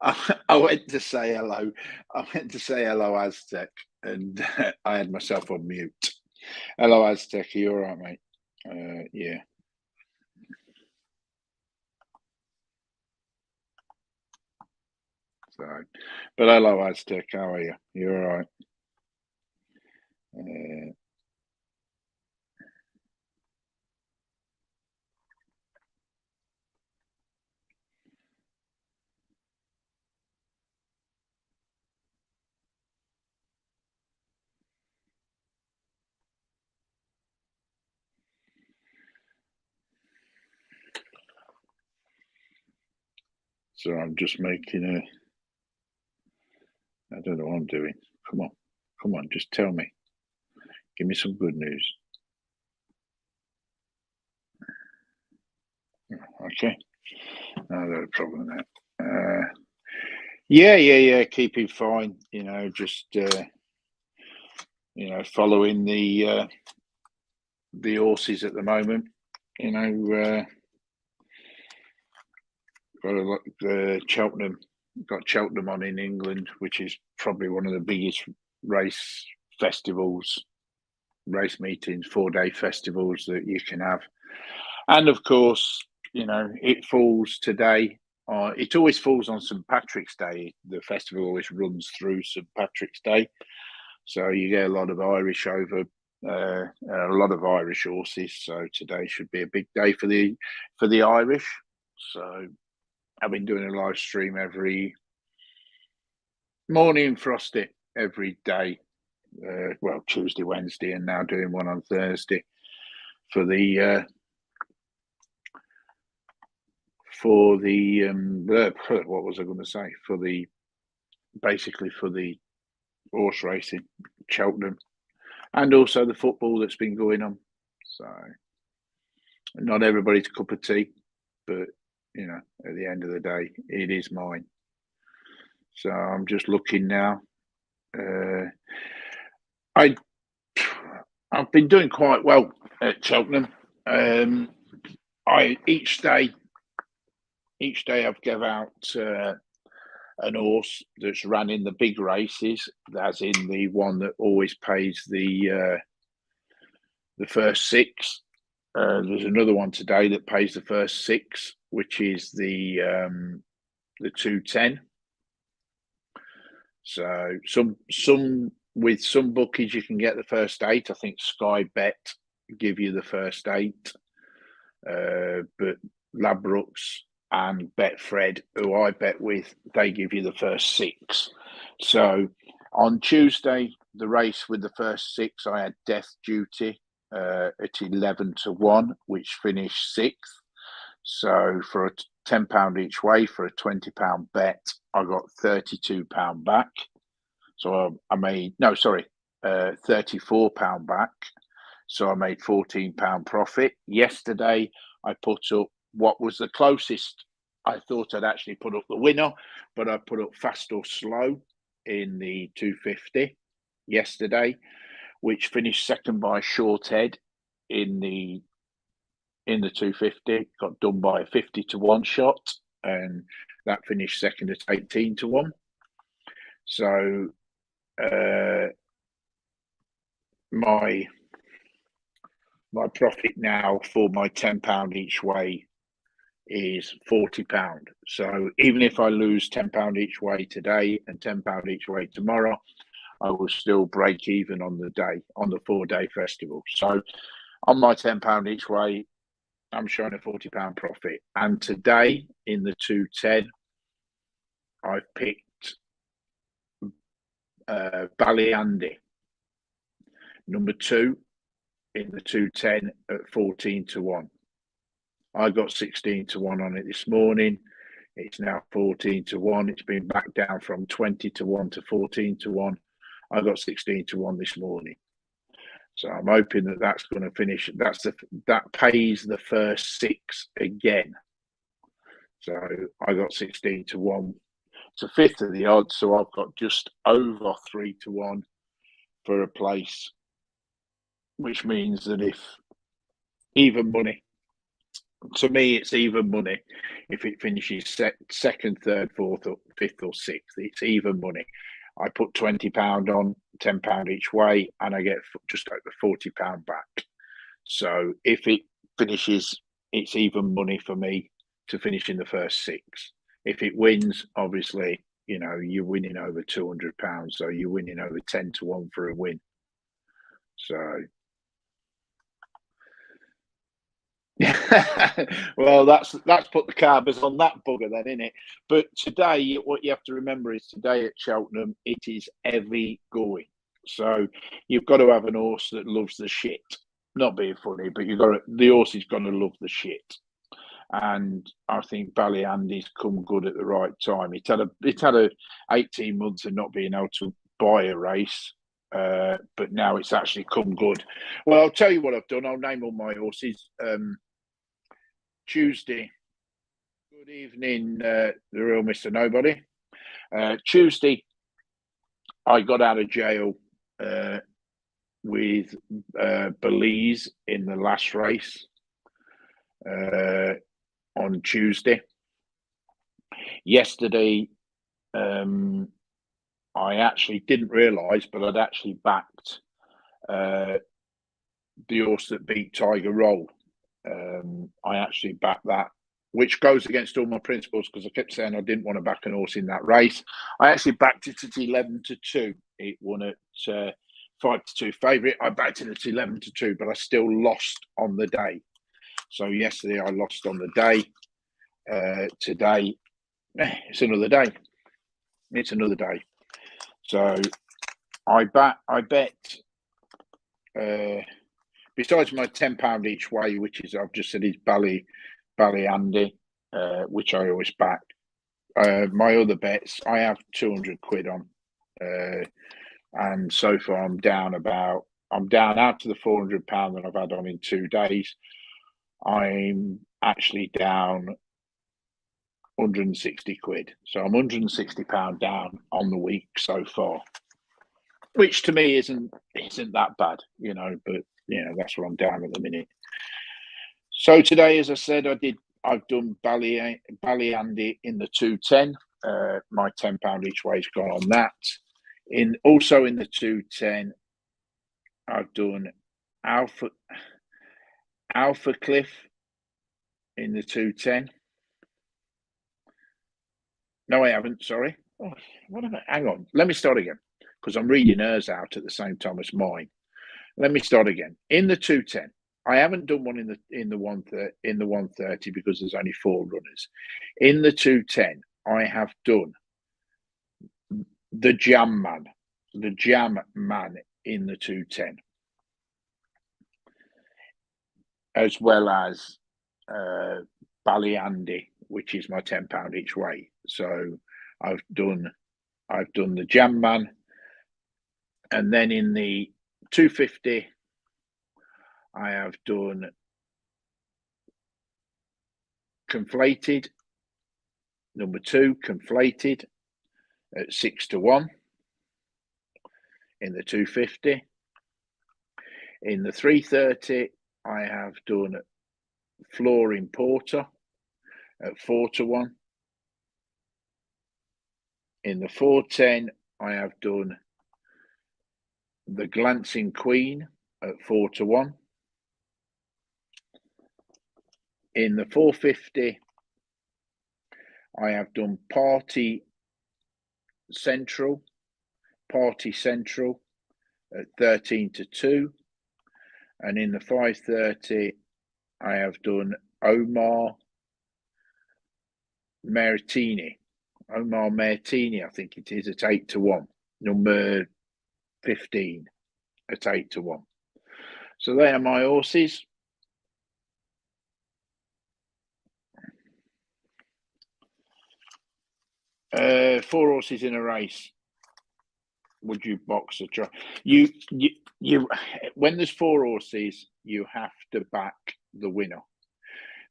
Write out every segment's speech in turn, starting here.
I went to say hello. I went to say hello, Aztec, and I had myself on mute. Hello, Aztec. Are you all right, mate? Yeah. So, but hello, Aztec. How are you? You all right? Uh, so I'm just making a. I don't know what I'm doing. Come on. Just tell me. Give me some good news. Okay. No, no problem with that. Yeah. Keeping fine. Just following the horses at the moment. Got a lot. Cheltenham got Cheltenham on in England, which is probably one of the biggest race festivals, race meetings, 4-day festivals that you can have. And of course, it falls today. It always falls on St Patrick's Day. The festival always runs through St Patrick's Day, so you get a lot of Irish over, a lot of Irish horses. So today should be a big day for the Irish. So I've been doing a live stream every morning, Frosty, every day. Well, Tuesday, Wednesday, and now doing one on Thursday for the what was I going to say, basically for the horse racing, Cheltenham, and also the football that's been going on. So not everybody's cup of tea, but at the end of the day, it is mine. So I'm just looking now. I've been doing quite well at Cheltenham. Each day I've give out an horse that's ran in the big races, as in the one that always pays the first six. There's another one today that pays the first six, which is the 210. So some with some bookies you can get the first 8. I think Sky Bet give you the first 8, but Ladbrokes and Betfred, who I bet with, they give you the first 6. So on Tuesday, the race with the first 6, I had Death Duty at 11-1, which finished 6th. So for a £10 each way for a £20 bet, I got £32 back. So I made £34 back. So I made £14 profit. Yesterday, I put up what was the closest. I thought I'd actually put up the winner, but I put up Fast or Slow in the 250 yesterday, which finished second by Shorthead in the 250. Got done by a 50-1 shot, and that finished second at 18-1. So my profit now for my £10 each way is £40. So even if I lose £10 each way today and £10 each way tomorrow, I will still break even on the 4-day festival. So on my £10 each way, I'm showing a £40 profit. And today in the 210, I've picked Ballyandy, number 2 in the 210 at 14-1. I got 16-1 on it this morning. It's now 14-1. It's been back down from 20-1 to 14-1. I got 16-1 this morning. So I'm hoping that that's going to finish. That pays the first 6 again. So I got 16-1. It's a fifth of the odds. So I've got just over 3-1 for a place, which means that if even money, To me, it's even money. If it finishes second, third, fourth, or fifth, or sixth, it's even money. I put £20 on, £10 each way, and I get just over £40 back. So if it finishes, it's even money for me to finish in the first six. If it wins, obviously, you know, you're winning over £200, so you're winning over 10-1 for a win. So well, that's put the carbers on that bugger then, isn't it? But today, what you have to remember is today at Cheltenham, it is heavy going. So you've got to have an horse that loves the shit. Not being funny, but the horse is going to love the shit. And I think Ballyandy's come good at the right time. It's had a 18 months of not being able to buy a race, but now it's actually come good. Well, I'll tell you what I've done. I'll name all my horses. Tuesday. Good evening, the real Mr. Nobody. Tuesday, I got out of jail with Belize in the last race on Tuesday. Yesterday, I actually didn't realise, but I'd actually backed the horse that beat Tiger Roll. I actually backed that, which goes against all my principles because I kept saying I didn't want to back an horse in that race. I actually backed it at 11-2. It won at 5-2 favourite. I backed it at 11-2, but I still lost on the day. So yesterday I lost on the day. Today, it's another day. It's another day. So I bet. Besides my £10 each way, which is I've just said is Ballyandy, which I always back. My other bets, I have 200 quid on, and so far I'm down out to the £400 that I've had on in 2 days. I'm actually down 160 quid, so I'm £160 down on the week so far, which to me isn't that bad, you know, but you know, that's what I'm down at the minute. So today, as I said, I've done Ballyandy in the 210. My £10 each way's gone on that. Also in the 210, I've done Alpha Cliff in the 210. No, I haven't. Sorry. Oh, hang on. Let me start again because I'm reading hers out at the same time as mine. Let me start again. In the 210, I haven't done one in the 130 because there's only 4 runners. In the 210, I have done the Jam Man in the 210, as well as Ballyandy, which is my £10 each way. So I've done the Jam Man, and then in the 250, I have done Conflated, number 2, Conflated at 6-1 in the 250. In the 330, I have done Flooring Porter at 4-1. In the 410, I have done the Glancing Queen at 4-1. In the 450, I have done Party Central at 13-2. And in the 530, I have done Omar Martini, I think it is, at 8-1, number 15 at 8-1. So they are my horses. Four horses in a race. Would you box a try? You when there's 4 horses, you have to back the winner.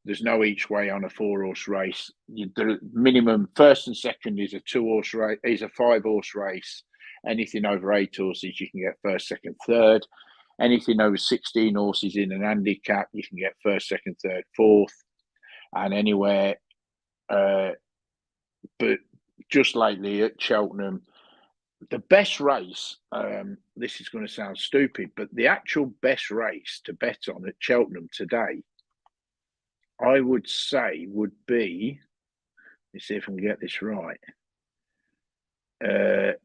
There's no each way on a 4-horse race. The minimum first and second is a 2-horse race, is a 5-horse race. Anything over 8 horses, you can get first, second, third. Anything over 16 horses in an handicap, you can get first, second, third, fourth. and anywhere. But just lately at Cheltenham, the best race, this is going to sound stupid, but the actual best race to bet on at Cheltenham today, I would say would be, let's see if I can get this right. I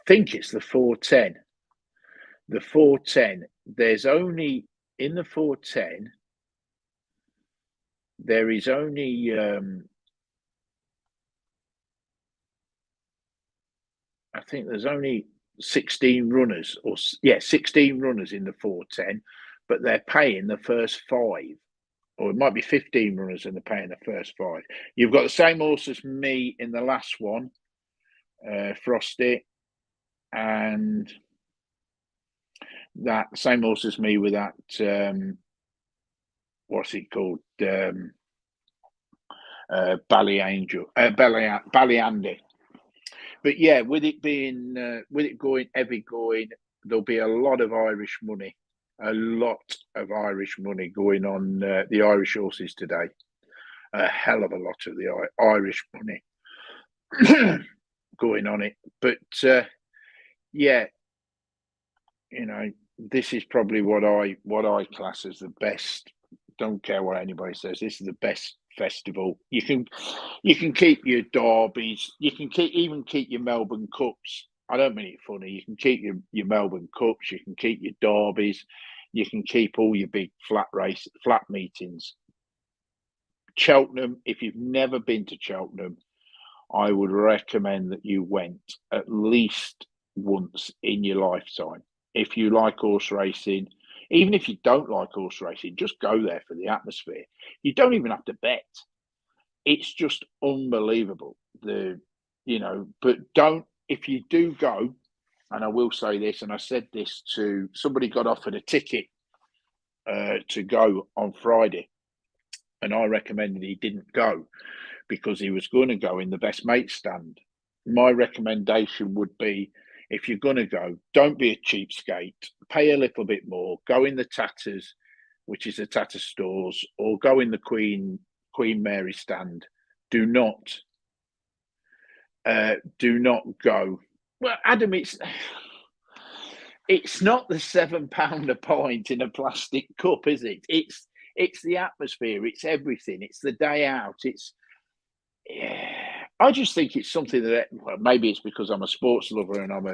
think it's the 410. The 410, there's only, in the 410, there is only, I think there's only 16 runners, 16 runners in the 410, but they're paying the first five. Or it might be 15 runners and they're paying the first five. You've got the same horse as me in the last one, Frosty, and that same horse as me with that, what's it called? Ballyandy. But yeah, with it going heavy going, there'll be a lot of Irish money. A lot of Irish money going on the Irish horses today. A hell of a lot of the Irish money going on it. But yeah, this is probably what I class as the best. Don't care what anybody says. This is the best festival. You can keep your derbies. You can even keep your Melbourne Cups. I don't mean it funny. You can keep your Melbourne Cups. You can keep your derbies. You can keep all your big flat meetings. Cheltenham, if you've never been to Cheltenham, I would recommend that you went at least once in your lifetime. If you like horse racing, even if you don't like horse racing, just go there for the atmosphere. You don't even have to bet. It's just unbelievable. But if you do go, and I will say this, and I said this to somebody, got offered a ticket to go on Friday, and I recommended he didn't go because he was going to go in the best mate stand. My recommendation would be, if you're going to go, don't be a cheapskate. Pay a little bit more. Go in the Tatters, which is the Tatter stores, or go in the Queen Mary stand. Do not go. Well, Adam, it's not the £7 a pint in a plastic cup, is it? It's the atmosphere. It's everything. It's the day out. I just think it's something that, well, maybe it's because I'm a sports lover and I'm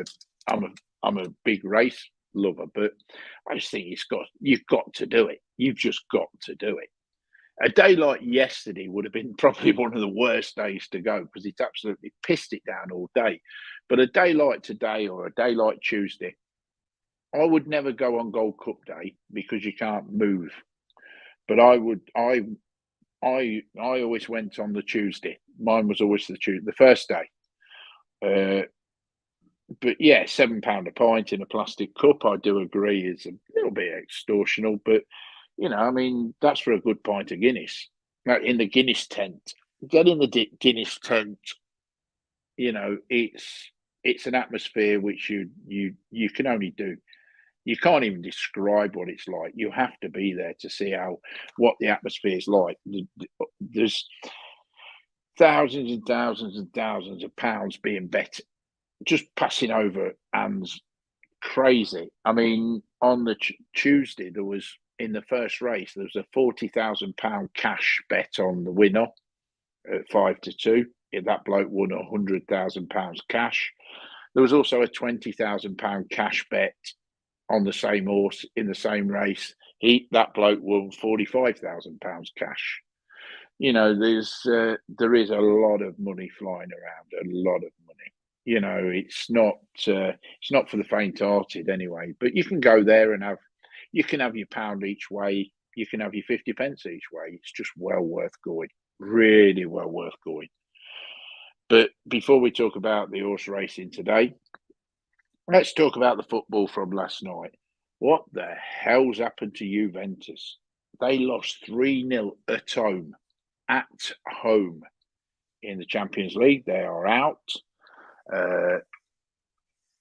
a big race lover, but I just think you've got to do it. You've just got to do it. A day like yesterday would have been probably one of the worst days to go because it's absolutely pissed it down all day. But a day like today or a day like Tuesday, I would never go on Gold Cup Day because you can't move. But I always went on the Tuesday. Mine was always the first day. But yeah, £7 a pint in a plastic cup, I do agree, is a little bit extortional. But that's for a good pint of Guinness. Now, in the Guinness tent, get in the Guinness tent. It's an atmosphere which you can only do. You can't even describe what it's like. You have to be there to see what the atmosphere is like. There's thousands and thousands and thousands of pounds being bet, just passing over hands. Crazy. I mean, on the Tuesday, there was, in the first race, there was a £40,000 cash bet on the winner at 5-2. If that bloke won £100,000 cash. There was also a £20,000 cash bet on the same horse in the same race. That bloke won £45,000 cash. There is a lot of money flying around, a lot of money. It's not for the faint-hearted anyway. But you can go there and have your pound each way. You can have your 50 pence each way. It's just well worth going. Really well worth going. But before we talk about the horse racing today, let's talk about the football from last night. What the hell's happened to Juventus? They lost 3-0 at home. At home in the Champions League. They are out.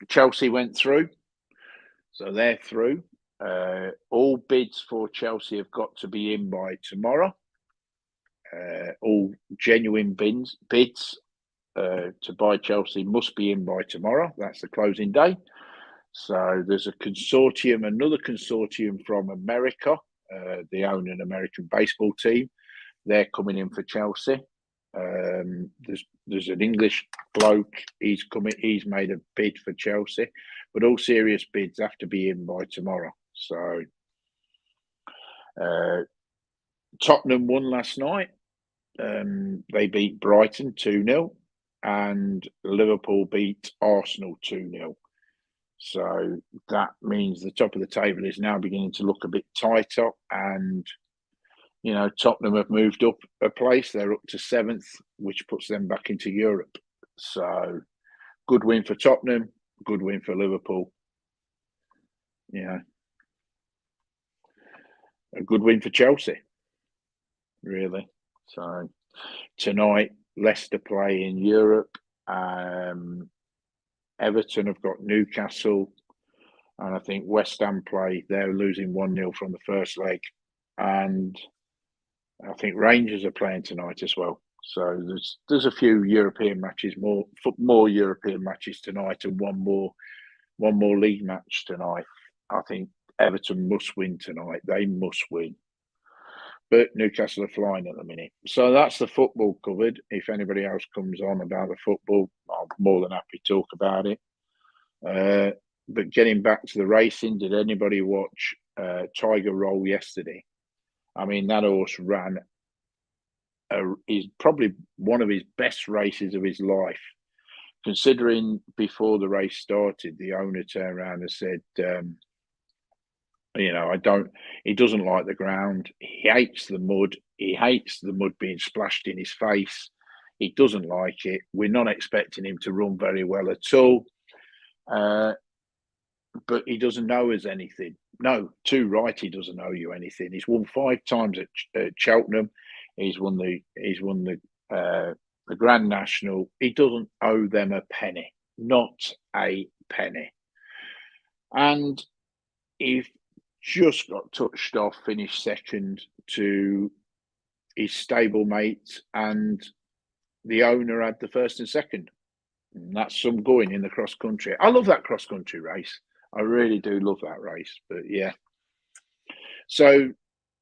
Chelsea went through. So they're through. All bids for Chelsea have got to be in by tomorrow. All genuine bids to buy Chelsea must be in by tomorrow. That's the closing day. So there's a consortium, another consortium from America. They own an American baseball team. They're coming in for Chelsea. There's an English bloke. He's made a bid for Chelsea, but all serious bids have to be in by tomorrow. So Tottenham won last night. They beat Brighton 2-0, and Liverpool beat Arsenal 2-0. So that means the top of the table is now beginning to look a bit tighter, and Tottenham have moved up a place. They're up to 7th, which puts them back into Europe. So good win for Tottenham, good win for Liverpool. A good win for Chelsea, really. So tonight, Leicester play in Europe. Everton have got Newcastle, and I think West Ham play. They're losing 1-0 from the first leg, and I think Rangers are playing tonight as well. So there's a few European matches, more European matches tonight, and one more league match tonight. I think Everton must win tonight. They must win. But Newcastle are flying at the minute. So that's the football covered. If anybody else comes on about the football, I'm more than happy to talk about it. But getting back to the racing, did anybody watch Tiger Roll yesterday? I mean, that horse ran is probably one of his best races of his life. Considering before the race started, the owner turned around and said, he doesn't like the ground. He hates the mud. He hates the mud being splashed in his face. He doesn't like it. We're not expecting him to run very well at all. But he doesn't know us anything. No, too right. He doesn't owe you anything. He's won 5 times at Cheltenham. He's won the Grand National. He doesn't owe them a penny, not a penny. And he just got touched off, finished second to his stablemate, and the owner had the first and second. And that's some going in the cross country. I love that cross country race. I really do love that race. But yeah. So,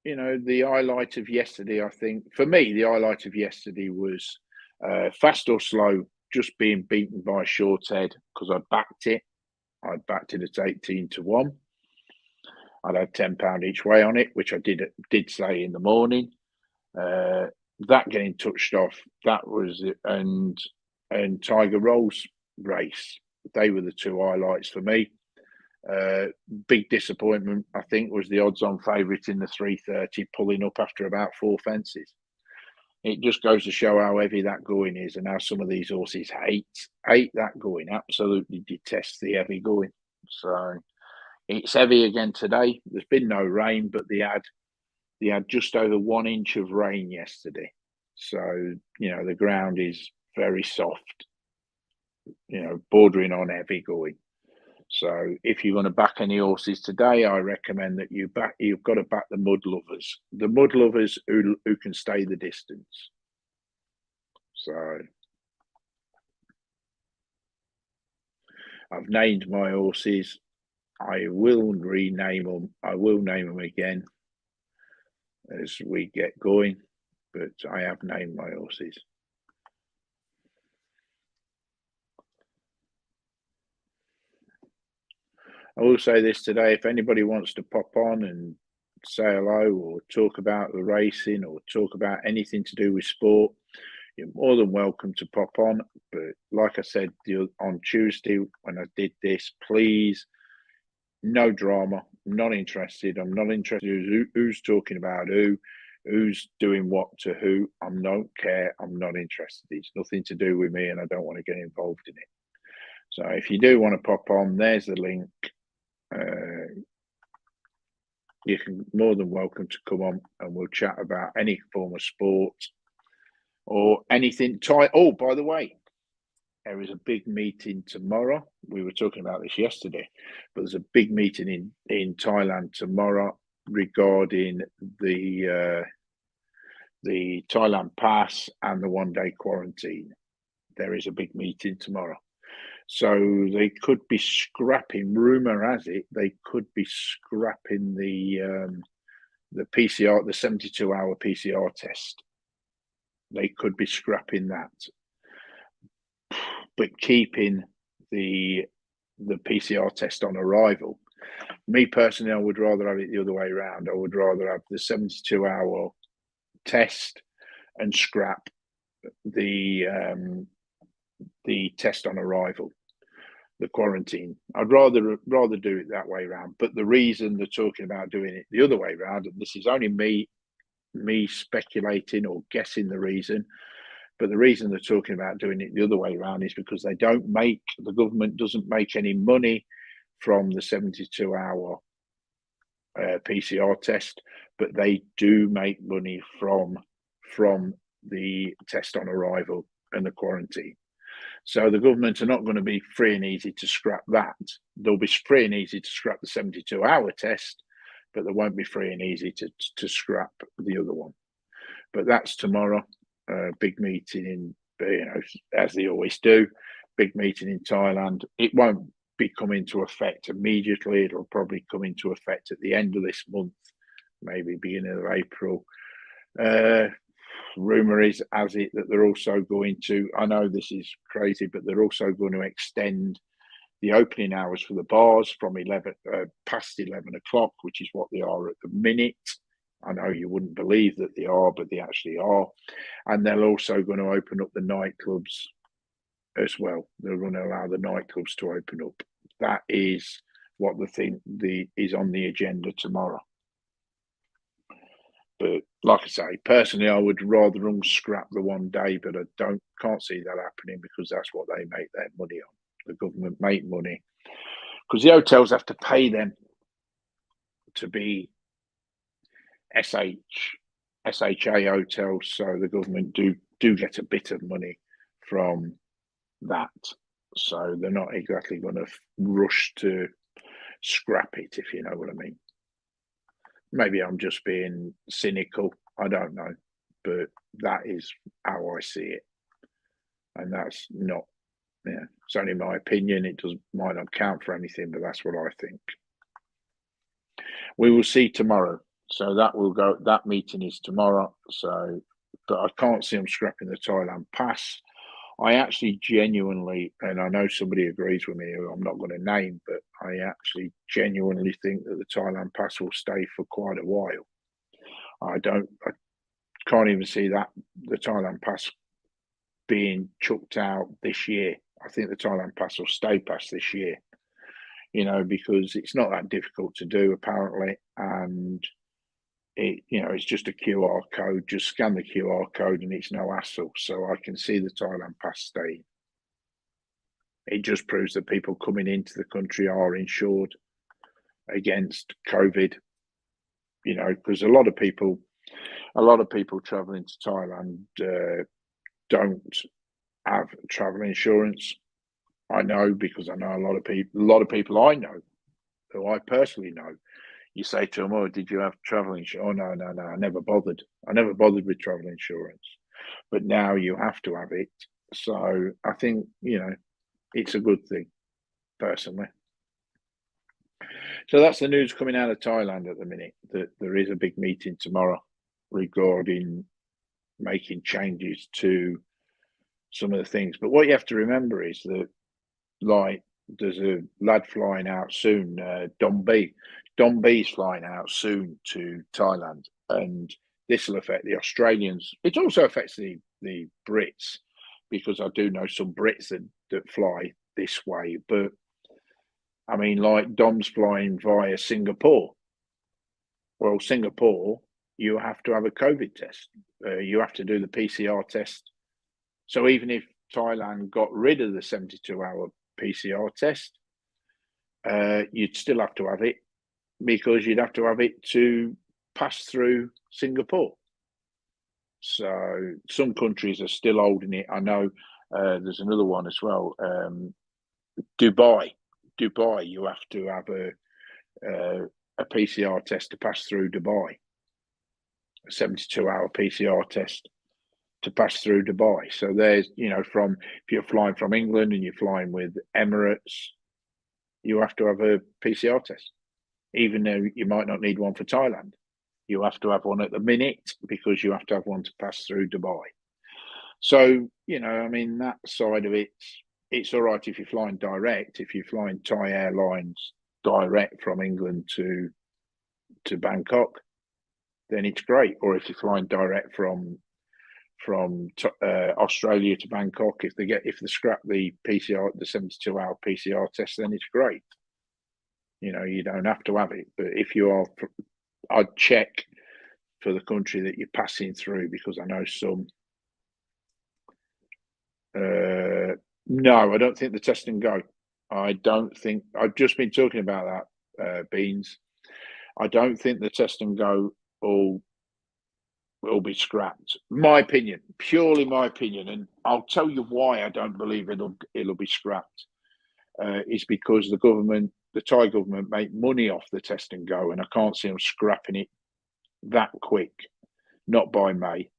the highlight of yesterday, I think, for me, the highlight of yesterday was Fast or Slow just being beaten by Shorthead, because I backed it. I backed it at 18-1. I'd had £10 each way on it, which I did say in the morning. That getting touched off, that was it, and Tiger Roll's race. They were the 2 highlights for me. Big disappointment, I think, was the odds-on favourite in the 3:30 pulling up after about 4 fences. It just goes to show how heavy that going is, and how some of these horses hate that going. Absolutely detest the heavy going. So it's heavy again today. There's been no rain, but they had just over 1 inch of rain yesterday. So, the ground is very soft, bordering on heavy going. So if you're going to back any horses today, I recommend that you've got to back the mud lovers who can stay the distance. So I've named my horses. I will rename them. I will name them again as we get going, but I have named my horses. I will say this today: if anybody wants to pop on and say hello, or talk about the racing, or talk about anything to do with sport, you're more than welcome to pop on. But like I said on Tuesday when I did this, please, no drama. I'm not interested. I'm not interested who's talking about who's doing what to who. I don't care. I'm not interested. It's nothing to do with me, and I don't want to get involved in it. So if you do want to pop on, there's the link. You can more than welcome to come on, and we'll chat about any form of sport or anything. Oh, by the way, there is a big meeting tomorrow. We were talking about this yesterday, but there's a big meeting in Thailand tomorrow regarding the Thailand pass and the 1 day quarantine. There is a big meeting tomorrow. So they could be scrapping, rumor has it, they could be scrapping the PCR, the 72-hour PCR test. They could be scrapping that, but keeping the PCR test on arrival. Me personally, I would rather have it the other way around. I would rather have the 72-hour test and scrap the test on arrival, the quarantine. I'd rather do it that way around. But the reason they're talking about doing it the other way around, and this is only me speculating or guessing the reason, but the reason they're talking about doing it the other way around is because the government doesn't make any money from the 72-hour PCR test, but they do make money from the test on arrival and the quarantine. So the government are not going to be free and easy to scrap that. They'll be free and easy to scrap the 72-hour test, but they won't be free and easy to scrap the other one. But that's tomorrow. Big meeting as they always do. Big meeting in Thailand. It won't be coming into effect immediately. It'll probably come into effect at the end of this month, maybe beginning of April. Rumor is that they're also going to, I know this is crazy, but they're also going to extend the opening hours for the bars from past 11 o'clock, which is what they are at the minute. I know you wouldn't believe that they are, but they actually are. And they're also going to open up the nightclubs as well. They're going to allow the nightclubs to open up. That is what is on the agenda tomorrow. But like I say, personally, I would rather scrap the 1 day, but I can't see that happening because that's what they make their money on. The government make money because the hotels have to pay them to be SHA hotels, so the government do get a bit of money from that. So they're not exactly going to rush to scrap it, if you know what I mean. Maybe I'm just being cynical. I don't know, but that is how I see it, and that's not. Yeah, it's only my opinion. It might not count for anything, but that's what I think. We will see tomorrow. So that meeting is tomorrow. So, but I can't see them scrapping the Thailand pass. I actually genuinely, and I know somebody agrees with me who I'm not going to name, but I actually genuinely think that the Thailand pass will stay for quite a while. I can't even see that the Thailand pass being chucked out this year. I think the Thailand pass will stay past this year, because it's not that difficult to do apparently, and it's just a QR code. Just scan the QR code, and it's no hassle. So I can see the Thailand pass staying. It just proves that people coming into the country are insured against COVID. Because a lot of people traveling to Thailand don't have travel insurance. I know because I know a lot of people I know who I personally know. You say to them, "Oh, did you have travel insurance?" Oh, no, I never bothered. I never bothered with travel insurance. But now you have to have it. So I think, it's a good thing, personally. So that's the news coming out of Thailand at the minute, that there is a big meeting tomorrow regarding making changes to some of the things. But what you have to remember is that, like, there's a lad flying out soon, Don B. Don B's flying out soon to Thailand, and this will affect the Australians. It also affects the Brits, because I do know some Brits that fly this way. But I mean, like, Dom's flying via Singapore. Well, Singapore, you have to have a COVID test. You have to do the PCR test. So even if Thailand got rid of the 72-hour PCR test, you'd still have to have it, because you'd have to have it to pass through Singapore. So some countries are still holding it. I know There's another one as well. Dubai, you have to have a PCR test to pass through Dubai, a 72-hour PCR test to pass through Dubai. So there's, if you're flying from England and you're flying with Emirates, you have to have a PCR test, even though you might not need one for Thailand. You have to have one at the minute because you have to have one to pass through Dubai. So, that side of it, it's all right if you're flying direct. If you're flying Thai Airlines direct from England to Bangkok, then it's great. Or if you're flying direct from Australia to Bangkok, if they scrap the 72-hour PCR test, then it's great. You don't have to have it. But if you are, I'd check for the country that you're passing through, because I know some. No, I don't think the test and go. I don't think. I've just been talking about that, Beans. I don't think the test and go will be scrapped. My opinion, purely my opinion, and I'll tell you why I don't believe it'll be scrapped. Is because the Thai government, make money off the test and go, and I can't see them scrapping it that quick. Not by May,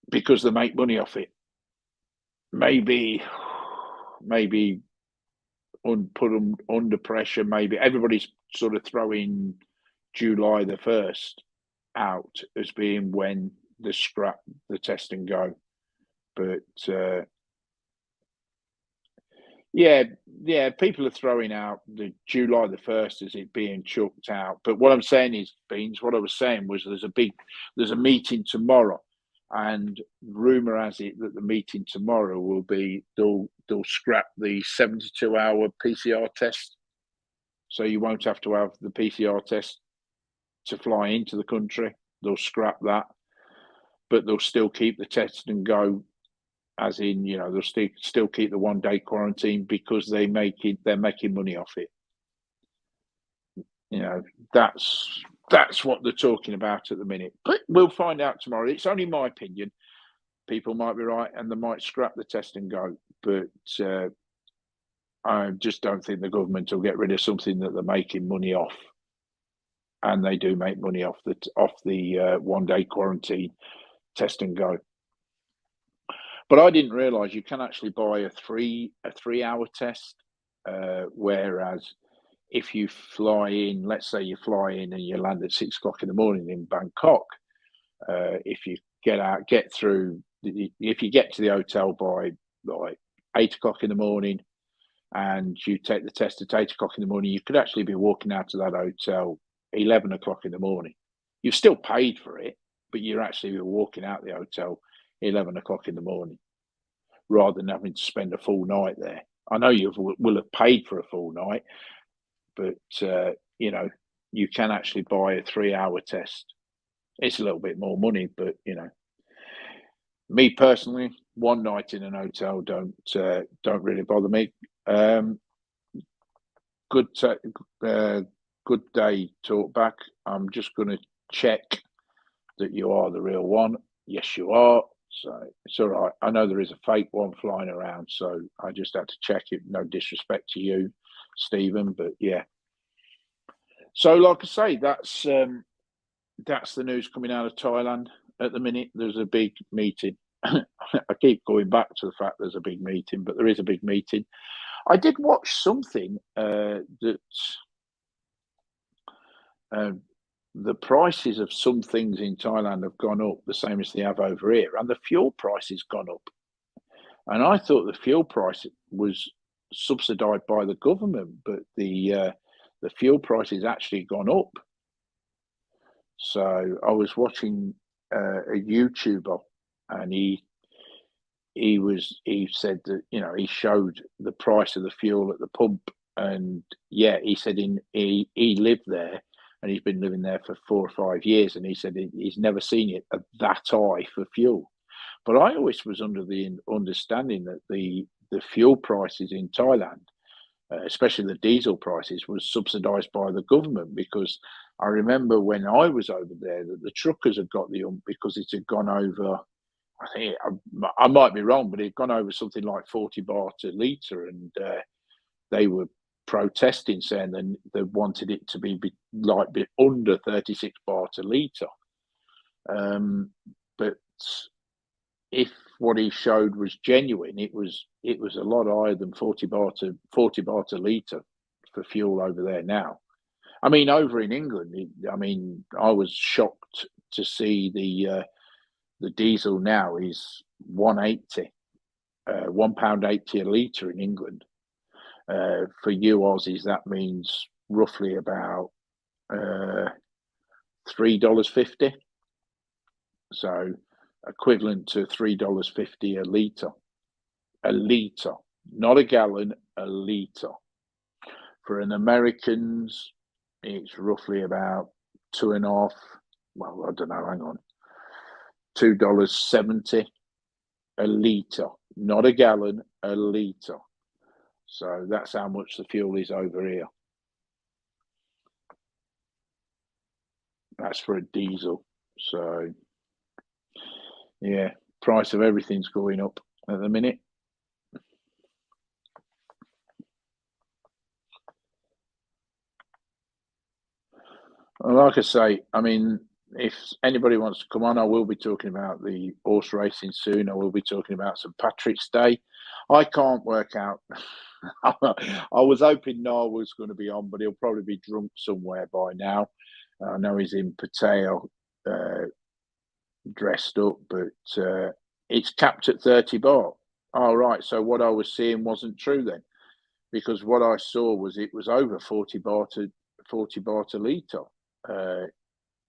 because they make money off it. Maybe put them under pressure. Maybe everybody's sort of throwing July the 1st out as being when the scrap the test and go, but people are throwing out the July the 1st as it being chucked out. But what I'm saying is, Beans, what I was saying was there's a meeting tomorrow, and rumour has it that the meeting tomorrow will be they'll scrap the 72-hour PCR test, so you won't have to have the PCR test to fly into the country. They'll scrap that, but they'll still keep the test and go, as in, they'll still keep the 1-day quarantine, because they're making money off it. That's what they're talking about at the minute. But we'll find out tomorrow. It's only my opinion. People might be right, and they might scrap the test and go. But I just don't think the government will get rid of something that they're making money off. And they do make money off the 1-day quarantine test and go. But I didn't realise you can actually buy a 3-hour test, whereas if you fly in, let's say you fly in and you land at 6 o'clock in the morning in Bangkok, if you get to the hotel by like 8 o'clock in the morning, and you take the test at 8 o'clock in the morning, you could actually be walking out of that hotel 11 o'clock in the morning. You've still paid for it, but you're actually walking out the hotel 11 o'clock in the morning, rather than having to spend a full night there. I know you will have paid for a full night, but you can actually buy a 3-hour test. It's a little bit more money, but me personally, one night in an hotel don't really bother me. Good day, Talkback. I'm just going to check that you are the real one. Yes, you are. So it's all right. I know there is a fake one flying around, so I just had to check it. No disrespect to you, Stephen, but yeah. So, like I say, that's the news coming out of Thailand at the minute. There's a big meeting. I keep going back to the fact there's a big meeting, but there is a big meeting. I did watch something that the prices of some things in Thailand have gone up, the same as they have over here, and the fuel price has gone up. And I thought the fuel price was subsidised by the government, but the fuel price has actually gone up. So I was watching a YouTuber, and he said that he showed the price of the fuel at the pump, and he said he lived there, and he's been living there for 4 or 5 years, and he said he's never seen it at that high for fuel. But I always was under the understanding that the fuel prices in Thailand, especially the diesel prices, was subsidised by the government, because I remember when I was over there that the truckers had got the because it had gone over I think I might be wrong, but it had gone over something like 40 baht a litre, and they were protesting, saying they wanted it to be under 36 baht a litre. But if what he showed was genuine, it was a lot higher than 40 baht a litre for fuel over there now. I mean, over in England, I was shocked to see the diesel now is 180, £1.80 a litre in England. For you Aussies, that means roughly about $3.50. So equivalent to $3.50 a litre. A litre, not a gallon, a litre. For an Americans, it's roughly about two and a half. Well, I don't know. Hang on, $2.70 a litre, not a gallon, a litre. So that's how much the fuel is over here. That's for a diesel. So yeah, price of everything's going up at the minute. Like I say, I mean, if anybody wants to come on, I will be talking about the horse racing soon. I will be talking about St. Patrick's Day. I can't work out. I was hoping Noel was going to be on, but he'll probably be drunk somewhere by now. I know he's in Pattaya, dressed up, but it's capped at 30 baht. All right, so what I was seeing wasn't true then, because what I saw was it was over 40 baht a litre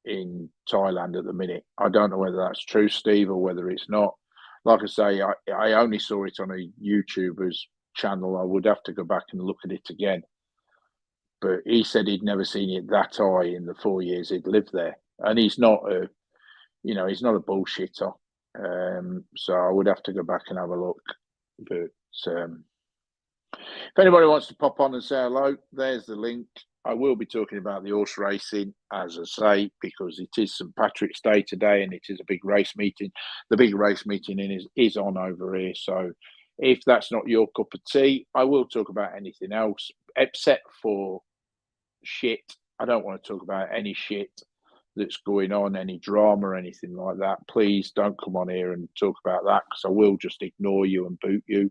in Thailand at the minute. I don't know whether that's true, Steve, or whether it's not. Like I say, I only saw it on a YouTuber's channel. I would have to go back and look at it again. But he said he'd never seen it that high in the 4 years he'd lived there. And he's not he's not a bullshitter. So I would have to go back and have a look. But if anybody wants to pop on and say hello, there's the link. I will be talking about the horse racing, as I say, because it is St. Patrick's Day today and it is a big race meeting. The big race meeting is on over here. So if that's not your cup of tea, I will talk about anything else except for shit. I don't want to talk about any shit that's going on, any drama or anything like that. Please don't come on here and talk about that, because I will just ignore you and boot you.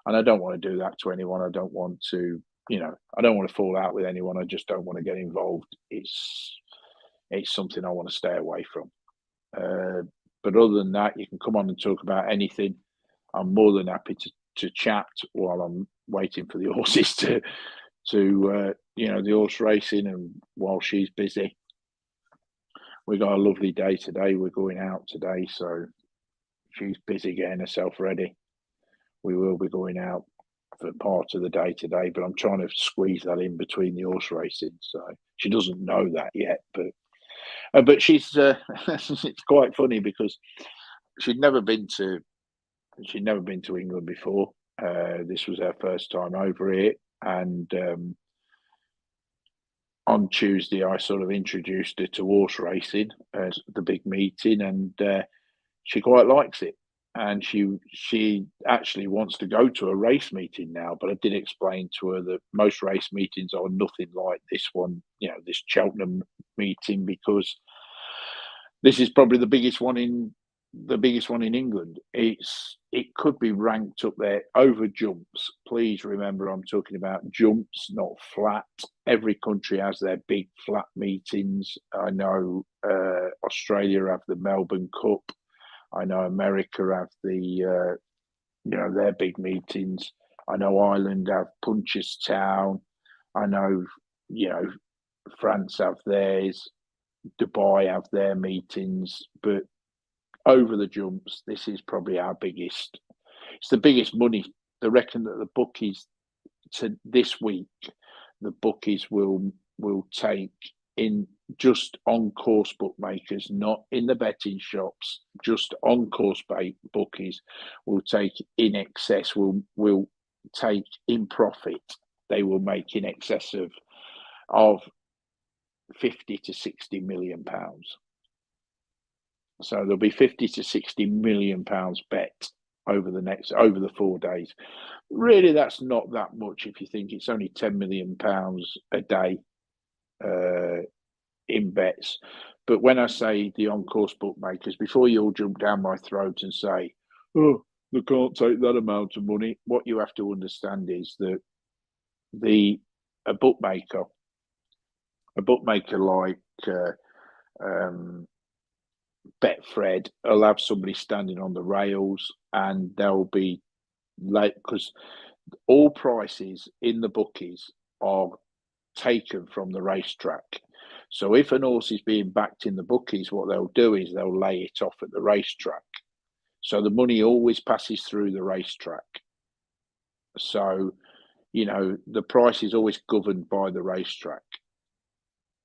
And I don't want to do that to anyone. I don't want to, I don't want to fall out with anyone. I just don't want to get involved. It's something I want to stay away from. But other than that, you can come on and talk about anything. I'm more than happy to chat while I'm waiting for the horses to the horse racing, and while she's busy. We got a lovely day today. We're going out today, so she's busy getting herself ready. We will be going out for part of the day today, but I'm trying to squeeze that in between the horse racing. So she doesn't know that yet, but she's it's quite funny because she'd never been to England before. This was her first time over here, and on Tuesday I sort of introduced her to horse racing at the big meeting, and she quite likes it. And she actually wants to go to a race meeting now. But I did explain to her that most race meetings are nothing like this one, this Cheltenham meeting, because this is probably the biggest one in England. It could be ranked up there over jumps. Please remember, I'm talking about jumps, not flat. Every country has their big flat meetings. I know Australia have the Melbourne Cup. I know America have their big meetings. I know Ireland have Punchestown. I know, France have theirs. Dubai have their meetings. But over the jumps, this is probably our biggest. It's the biggest money. They reckon that the bookies this week, the bookies will take in just on course bookmakers, not in the betting shops, just on course bookies will take in excess, will take in profit. They will make in excess of 50 to 60 million pounds. So there'll be 50 to 60 million pounds bet over the 4 days. Really, that's not that much if you think it's only 10 million pounds a day in bets. But when I say the on-course bookmakers, before you all jump down my throat and say, "Oh, they can't take that amount of money," what you have to understand is that the a bookmaker, like Betfred, will have somebody standing on the rails, and they'll be late because all prices in the bookies are taken from the racetrack. So if an horse is being backed in the bookies, what they'll do is they'll lay it off at the racetrack. So the money always passes through the racetrack. So, the price is always governed by the racetrack.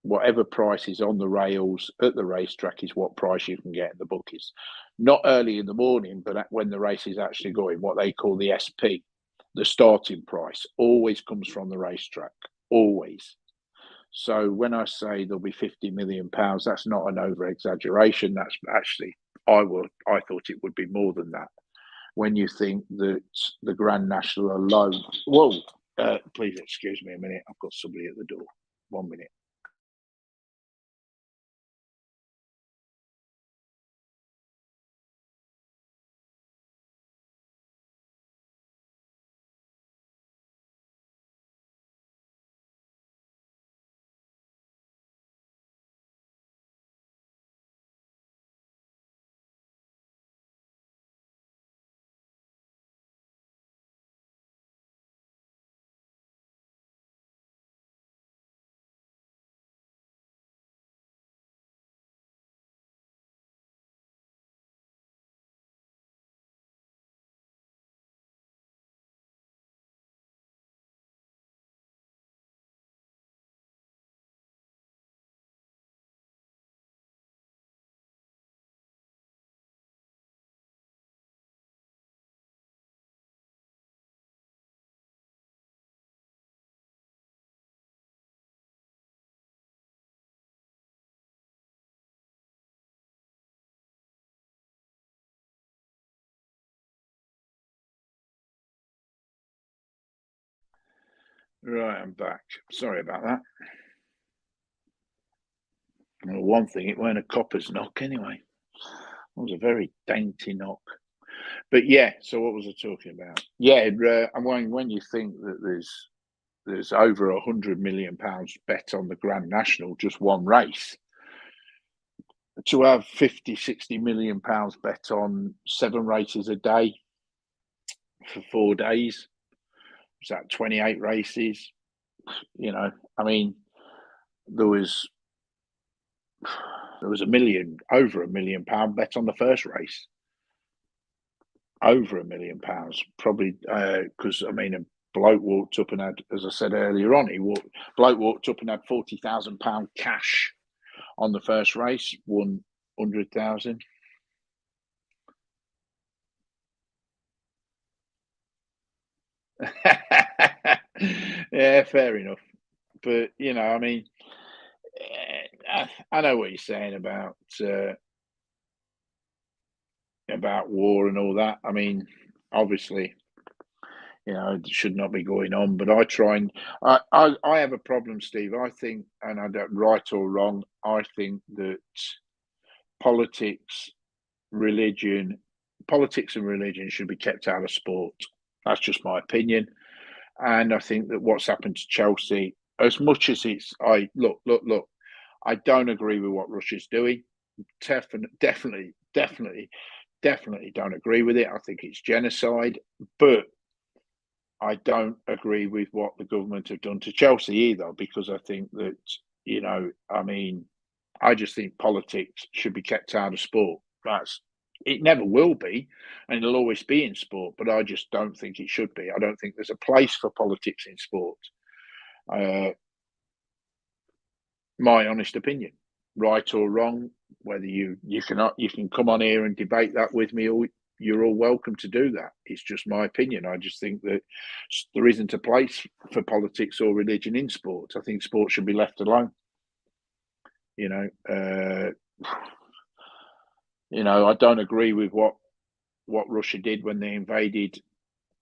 Whatever price is on the rails at the racetrack is what price you can get in the bookies. Not early in the morning, but when the race is actually going, what they call the SP, the starting price, always comes from the racetrack. Always. So when I say there'll be 50 million pounds, that's not an over exaggeration. That's actually, I thought it would be more than that. When you think that the Grand National alone, whoa, please excuse me a minute. I've got somebody at the door. 1 minute. Right, I'm back. Sorry about that. Well, one thing, it weren't a copper's knock anyway. It was a very dainty knock. But yeah, so what was I talking about? Yeah, when you think that there's over 100 million pounds bet on the Grand National, just one race, to have 50, 60 million pounds bet on 7 races a day for 4 days, was that 28 races? I mean, there was over £1 million bet on the first race. Over £1 million, probably because a bloke walked up and had, as I said earlier on, bloke walked up and had £40,000 cash on the first race, won 100,000. Yeah, fair enough. But I know what you're saying about war and all that. Obviously, it should not be going on. But I have a problem, Steve. I think, and I don't, right or wrong, I think that politics, politics and religion should be kept out of sport. That's just my opinion. And I think that what's happened to Chelsea, as much as look, I don't agree with what Russia's doing. Definitely don't agree with it. I think it's genocide, but I don't agree with what the government have done to Chelsea either, because I think that, I just think politics should be kept out of sport. It never will be, and it'll always be in sport, but I just don't think it should be. I don't think there's a place for politics in sport. My honest opinion, right or wrong, whether you can come on here and debate that with me, or you're all welcome to do that. It's just my opinion. I just think that there isn't a place for politics or religion in sport. I think sport should be left alone. I don't agree with what Russia did when they invaded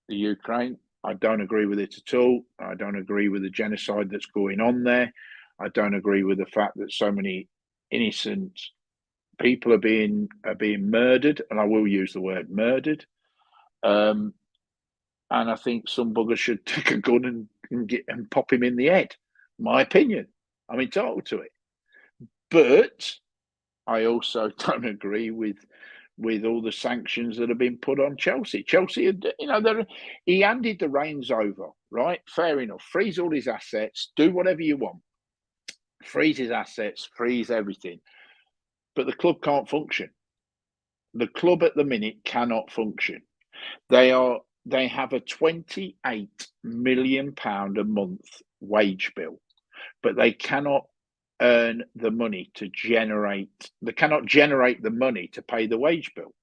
the Ukraine. I don't agree with it at all. I don't agree with the genocide that's going on there. I don't agree with the fact that so many innocent people are being murdered, and I will use the word murdered. And I think some bugger should take a gun and pop him in the head. My opinion. I'm entitled to it. But I also don't agree with all the sanctions that have been put on Chelsea. Chelsea, he handed the reins over, right? Fair enough. Freeze all his assets, do whatever you want. Freeze his assets, freeze everything. But the club can't function. The club at the minute cannot function. They have a £28 million a month wage bill, but they cannot earn the money to generate. They cannot generate the money to pay the wage bill.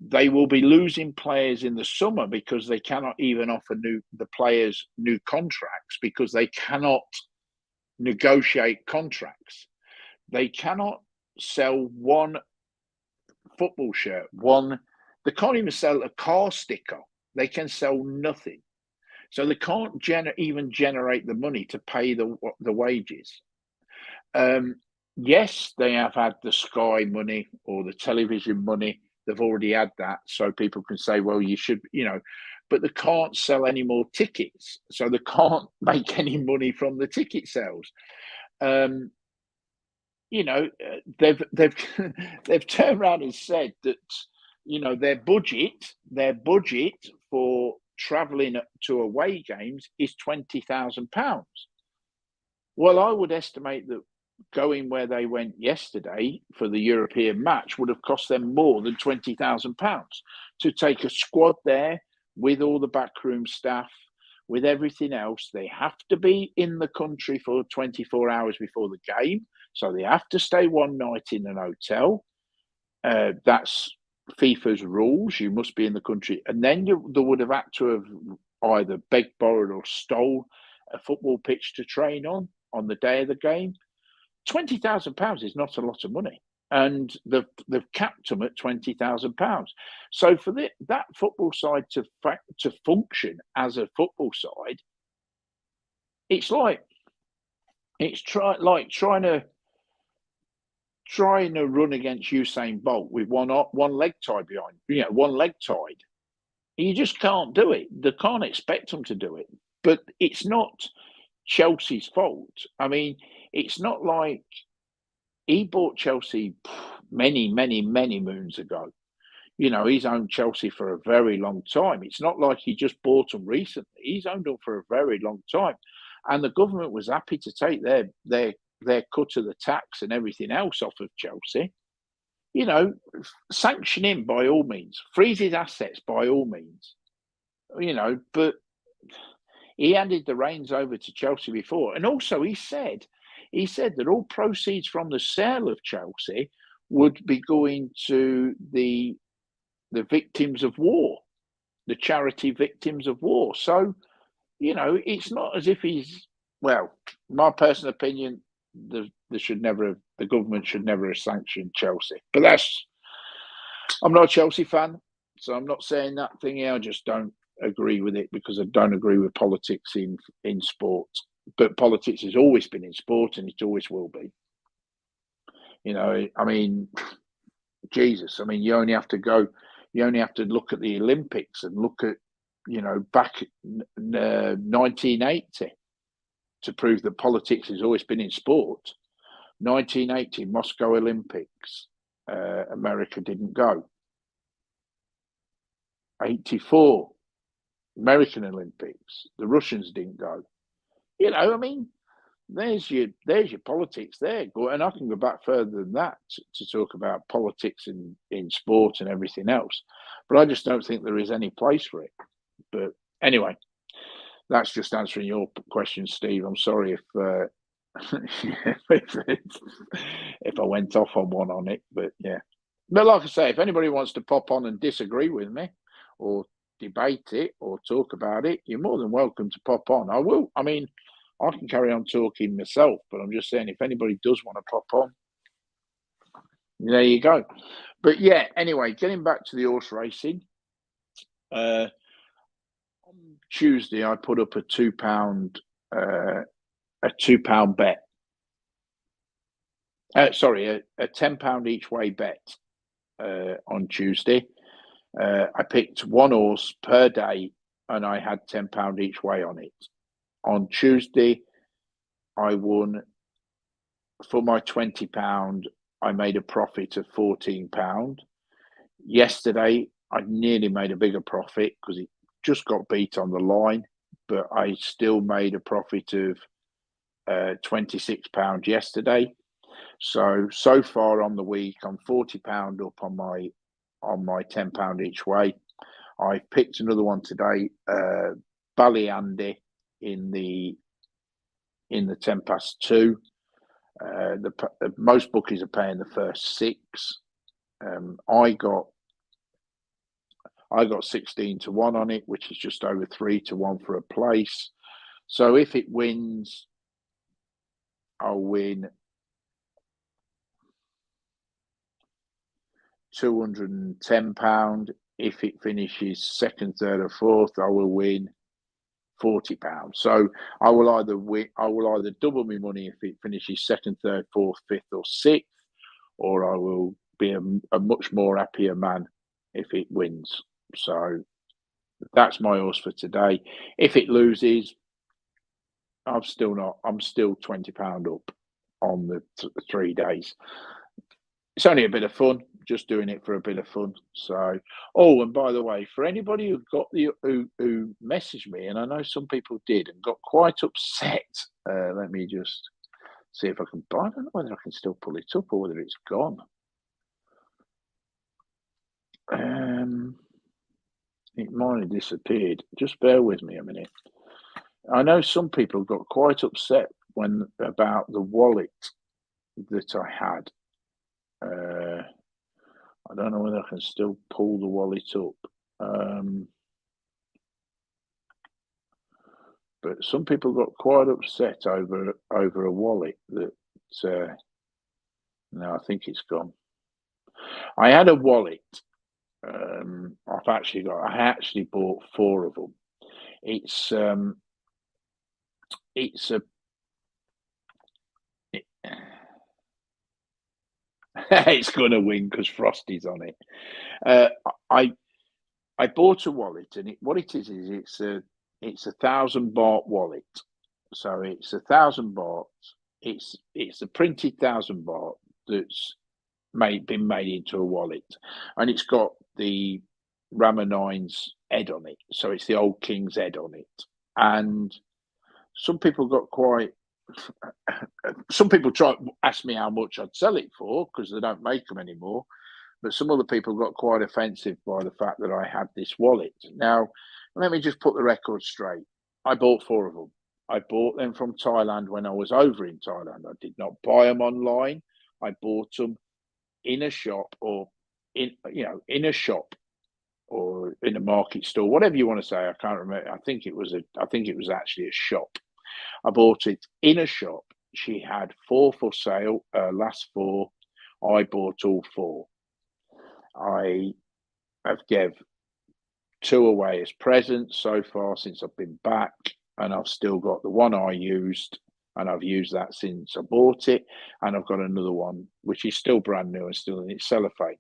They will be losing players in the summer because they cannot even offer the players new contracts because they cannot negotiate contracts. They cannot sell one football shirt, they can't even sell a car sticker. They can sell nothing. So they can't even generate the money to pay the wages. Yes, they have had the Sky money or the television money. They've already had that. So people can say, well, you should, but they can't sell any more tickets. So they can't make any money from the ticket sales. They've they've turned around and said that their budget for travelling to away games is £20,000. Well, I would estimate that going where they went yesterday for the European match would have cost them more than £20,000 to take a squad there with all the backroom staff, with everything else. They have to be in the country for 24 hours before the game. So they have to stay one night in an hotel. That's FIFA's rules. You must be in the country. And then they would have had to have either begged, borrowed or stole a football pitch to train on the day of the game. £20,000 is not a lot of money. And they've capped them at £20,000. So for that football side to function as a football side, it's like trying to run against Usain Bolt with one leg tied behind, one leg tied. You just can't do it. They can't expect them to do it. But it's not Chelsea's fault. I mean, it's not like he bought Chelsea many, many, many moons ago. He's owned Chelsea for a very long time. It's not like he just bought them recently. He's owned them for a very long time. And the government was happy to take their cut of the tax and everything else off of Chelsea. Sanction him by all means. Freeze his assets by all means. But he handed the reins over to Chelsea before. And also he said that all proceeds from the sale of Chelsea would be going to the victims of war, the charity victims of war. So, it's not as if my personal opinion, the government should never have sanctioned Chelsea. But I'm not a Chelsea fan, so I'm not saying that thing here. I just don't agree with it because I don't agree with politics in sport. But politics has always been in sport and it always will be. I mean, Jesus, I mean, you only have to look at the Olympics and look at, back 1980 to prove that politics has always been in sport. 1980 Moscow Olympics, America didn't go. 84 American Olympics, the Russians didn't go. I mean, there's your politics there. And I can go back further than that to talk about politics in sport and everything else. But I just don't think there is any place for it. But anyway, that's just answering your question, Steve. I'm sorry if if I went off on one on it, but yeah. But like I say, if anybody wants to pop on and disagree with me or debate it or talk about it, you're more than welcome to pop on. I will. I mean, I can carry on talking myself, but I'm just saying if anybody does want to pop on, there you go. But yeah, anyway, getting back to the horse racing. On Tuesday, I put up a £2 bet. Sorry, a £10 each way bet on Tuesday. I picked one horse per day, and I had £10 each way on it. On Tuesday, I won for my £20. I made a profit of £14. Yesterday, I nearly made a bigger profit because it just got beat on the line, but I still made a profit of £26 yesterday. So far on the week, I'm £40 up on my £10 each way. I picked another one today, Ballyandy in the 2:10. Most bookies are paying the first 6. I got 16-1 on it, which is just over 3-1 for a place. So if it wins, I'll win £210. If it finishes second, third, or fourth, I will win £40. So I will either double my money if it finishes second, third, fourth, fifth, or sixth, or I will be a much more happier man if it wins. So that's my horse for today. If it loses, I'm still £20 up on the 3 days. It's only a bit of fun, just doing it for a bit of fun. So, and by the way, for anybody who messaged me, and I know some people did and got quite upset. Let me just see if I can. I don't know whether I can still pull it up or whether it's gone. It might have disappeared. Just bear with me a minute. I know some people got quite upset about the wallet that I had. I don't know whether I can still pull the wallet up. But some people got quite upset over a wallet that. No, I think it's gone. I had a wallet. I actually bought 4 of them. It's it's going to win because Frosty's on it. I bought a wallet, and what it is it's a 1,000 baht wallet. So it's 1,000 baht. It's a printed 1,000 baht that's been made into a wallet, and it's got the Rama 9's head on it. So it's the old king's head on it, and some people got quite. Some people ask me how much I'd sell it for because they don't make them anymore. But some other people got quite offensive by the fact that I had this wallet. Now, let me just put the record straight. I bought 4 of them. I bought them from Thailand when I was over in Thailand. I did not buy them online. I bought them in a shop or in a shop or in a market store, whatever you want to say. I can't remember. I think it was actually a shop. I bought it in a shop. She had 4 for sale. Last 4, I bought all 4. I have gave 2 away as presents so far since I've been back, and I've still got the one I used, and I've used that since I bought it, and I've got another one which is still brand new and still in its cellophane.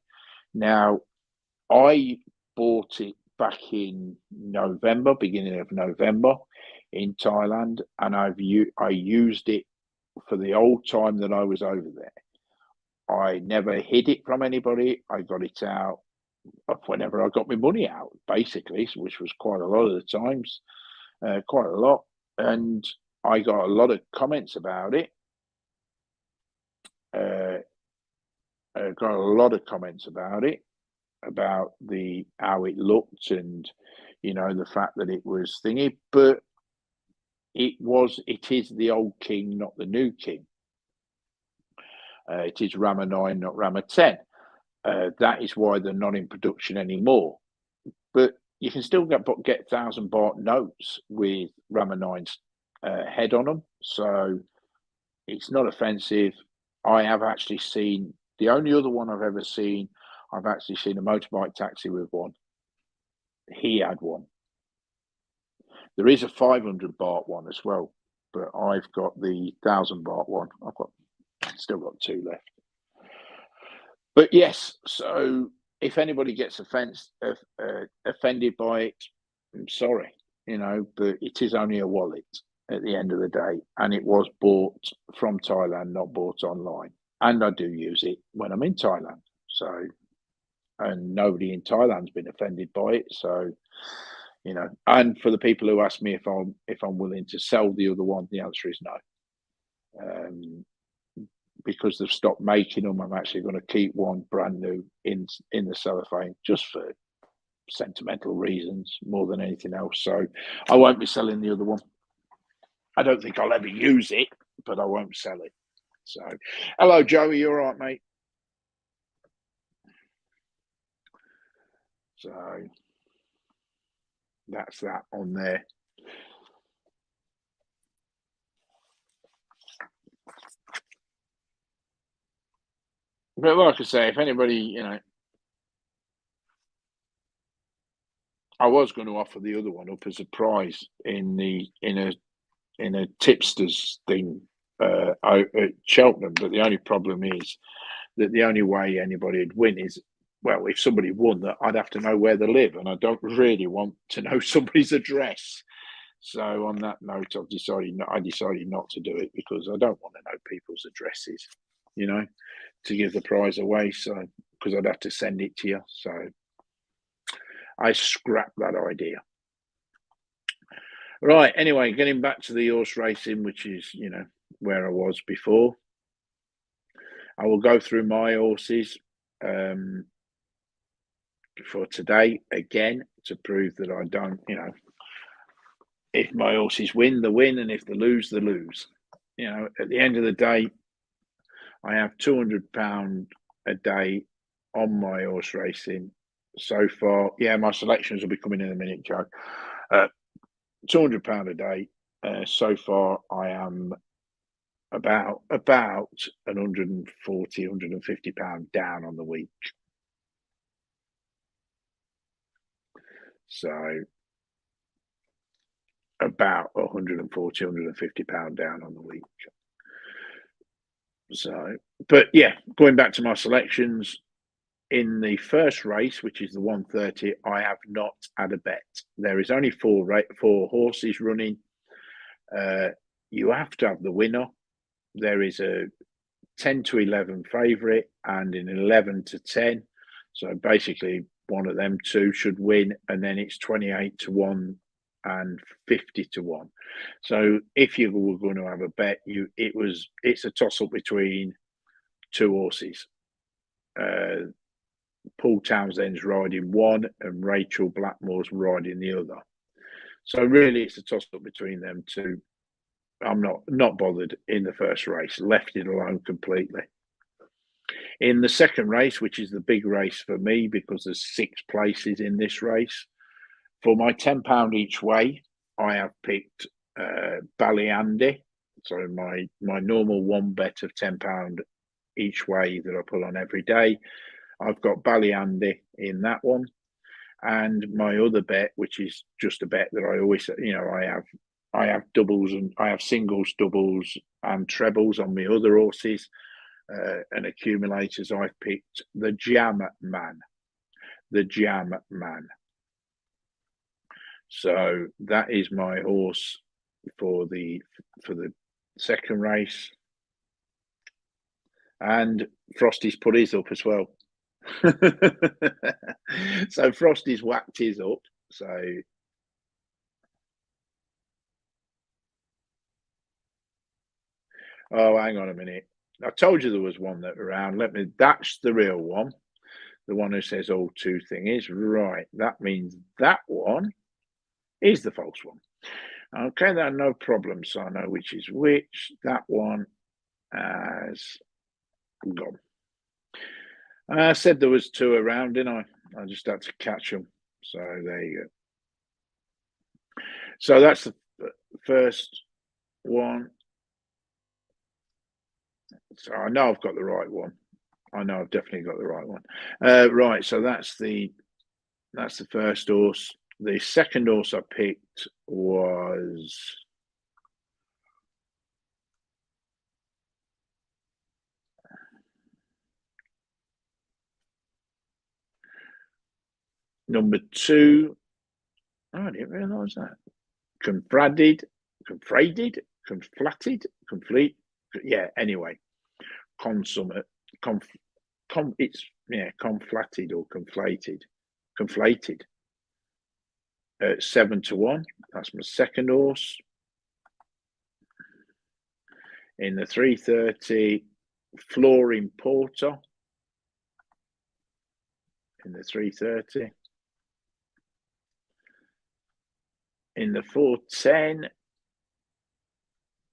Now, I bought it back in November, beginning of November, in Thailand, and I used it for the old time that I was over there. I never hid it from anybody. I got it out whenever I got my money out, basically, which was quite a lot of the times, quite a lot. And I got a lot of comments about it. Got a lot of comments about it, about how it looked, and the fact that it was thingy. But it is the old king, not the new king. It is Rama 9, not Rama 10. That is why they're not in production anymore. But you can still get 1,000 baht notes with Rama 9's head on them. So it's not offensive. I have actually seen, the only other one I've ever seen I've actually seen a motorbike taxi with one. He had one. There is a 500 baht one as well, but I've got the 1,000 baht one. Still got two left. But yes, so if anybody gets offended by it, I'm sorry, but it is only a wallet at the end of the day, and it was bought from Thailand, not bought online. And I do use it when I'm in Thailand. So, and nobody in Thailand's been offended by it. So, and for the people who ask me if I'm willing to sell the other one, the answer is no. Because they've stopped making them, I'm actually going to keep one brand new in the cellophane, just for sentimental reasons more than anything else. So I won't be selling the other one. I don't think I'll ever use it, but I won't sell it. So, hello, Joey. You all right, mate? So that's that on there. But like I say, if anybody, I was going to offer the other one up as a prize in a tipsters thing out at Cheltenham, but the only problem is that the only way anybody would win is, well, if somebody won, that I'd have to know where they live, and I don't really want to know somebody's address. So on that note, I decided not to do it, because I don't want to know people's addresses, to give the prize away. So because I'd have to send it to you, so I scrapped that idea. Right. Anyway, getting back to the horse racing, which is where I was before. I will go through my horses for today again, to prove that I don't, if my horses win, they win, and if they lose, they lose. At the end of the day, I have £200 a day on my horse racing so far. Yeah, my selections will be coming in a minute, Joe. £200 a day. So far, I am about 140, £150 down on the week. So about 140, £150 down on the week. So, but yeah, going back to my selections, in the first race, which is the 130, I have not had a bet. There is only four horses running. You have to have the winner. There is a 10 to 11 favourite and an 11 to 10. So basically, one of them two should win, and then it's 28 to 1 and 50 to 1. So if you were going to have a bet, it's a toss up between two horses. Paul Townsend's riding one and Rachel Blackmore's riding the other. So really, it's a toss up between them two. I'm not bothered in the first race, left it alone completely. In the second race, which is the big race for me, because there's 6 places in this race, for my £10 each way, I have picked Ballyandy. So my normal one bet of £10 each way that I put on every day, I've got Ballyandy in that one. And my other bet, which is just a bet that I always, I have doubles, and I have singles, doubles, and trebles on my other horses and accumulators. I've picked the Jam Man. So that is my horse for the second race. And Frosty's put his up as well. So Frosty's whacked his up. So hang on a minute. I told you there was one that around. That's the real one. The one who says all two thing is right. That means that one is the false one. Okay, then no problem. So I know which is which. That one has gone. I said there was 2 around, didn't I? I just had to catch them. So there you go. So that's the first one. So I know I've got the right one. I know I've definitely got the right one. Right, so that's the first horse. The second horse I picked was number 2. Oh, I didn't realise that. Conflated. Complete. Yeah. Anyway, consummate. It's conflated or conflated. 7-1. That's my second horse. In the 3:30, Flooring Porter. In the 3:30. In the 4:10,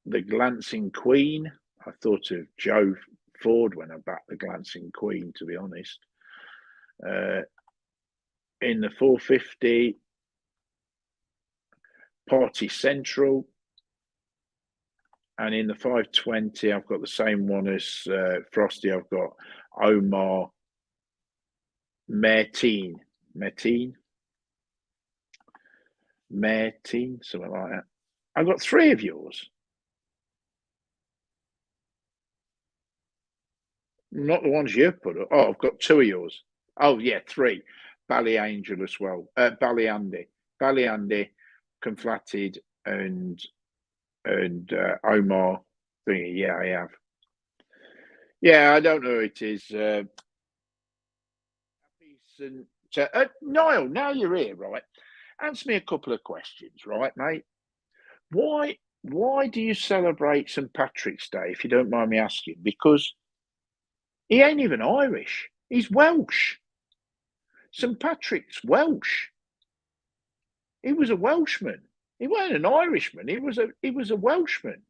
the Glancing Queen. I thought of Joe Ford when I backed the Glancing Queen, to be honest. In the 4:50, Party Central. And in the 5:20, I've got the same one as Frosty. I've got Omar Mertine, something like that. I've got 3 of yours. Not the ones you've put up. Oh, I've got 2 of yours. Oh, yeah, 3. Bally Angel as well. Bally Andy, Conflated, and Omar thingy. Yeah, I have. Yeah, I don't know who it is. Niall, now you're here, right? Answer me a couple of questions, right, mate? Why do you celebrate St. Patrick's Day, if you don't mind me asking? Because he ain't even Irish. He's Welsh. St. Patrick's Welsh. He was a Welshman. He wasn't an Irishman. He was a Welshman.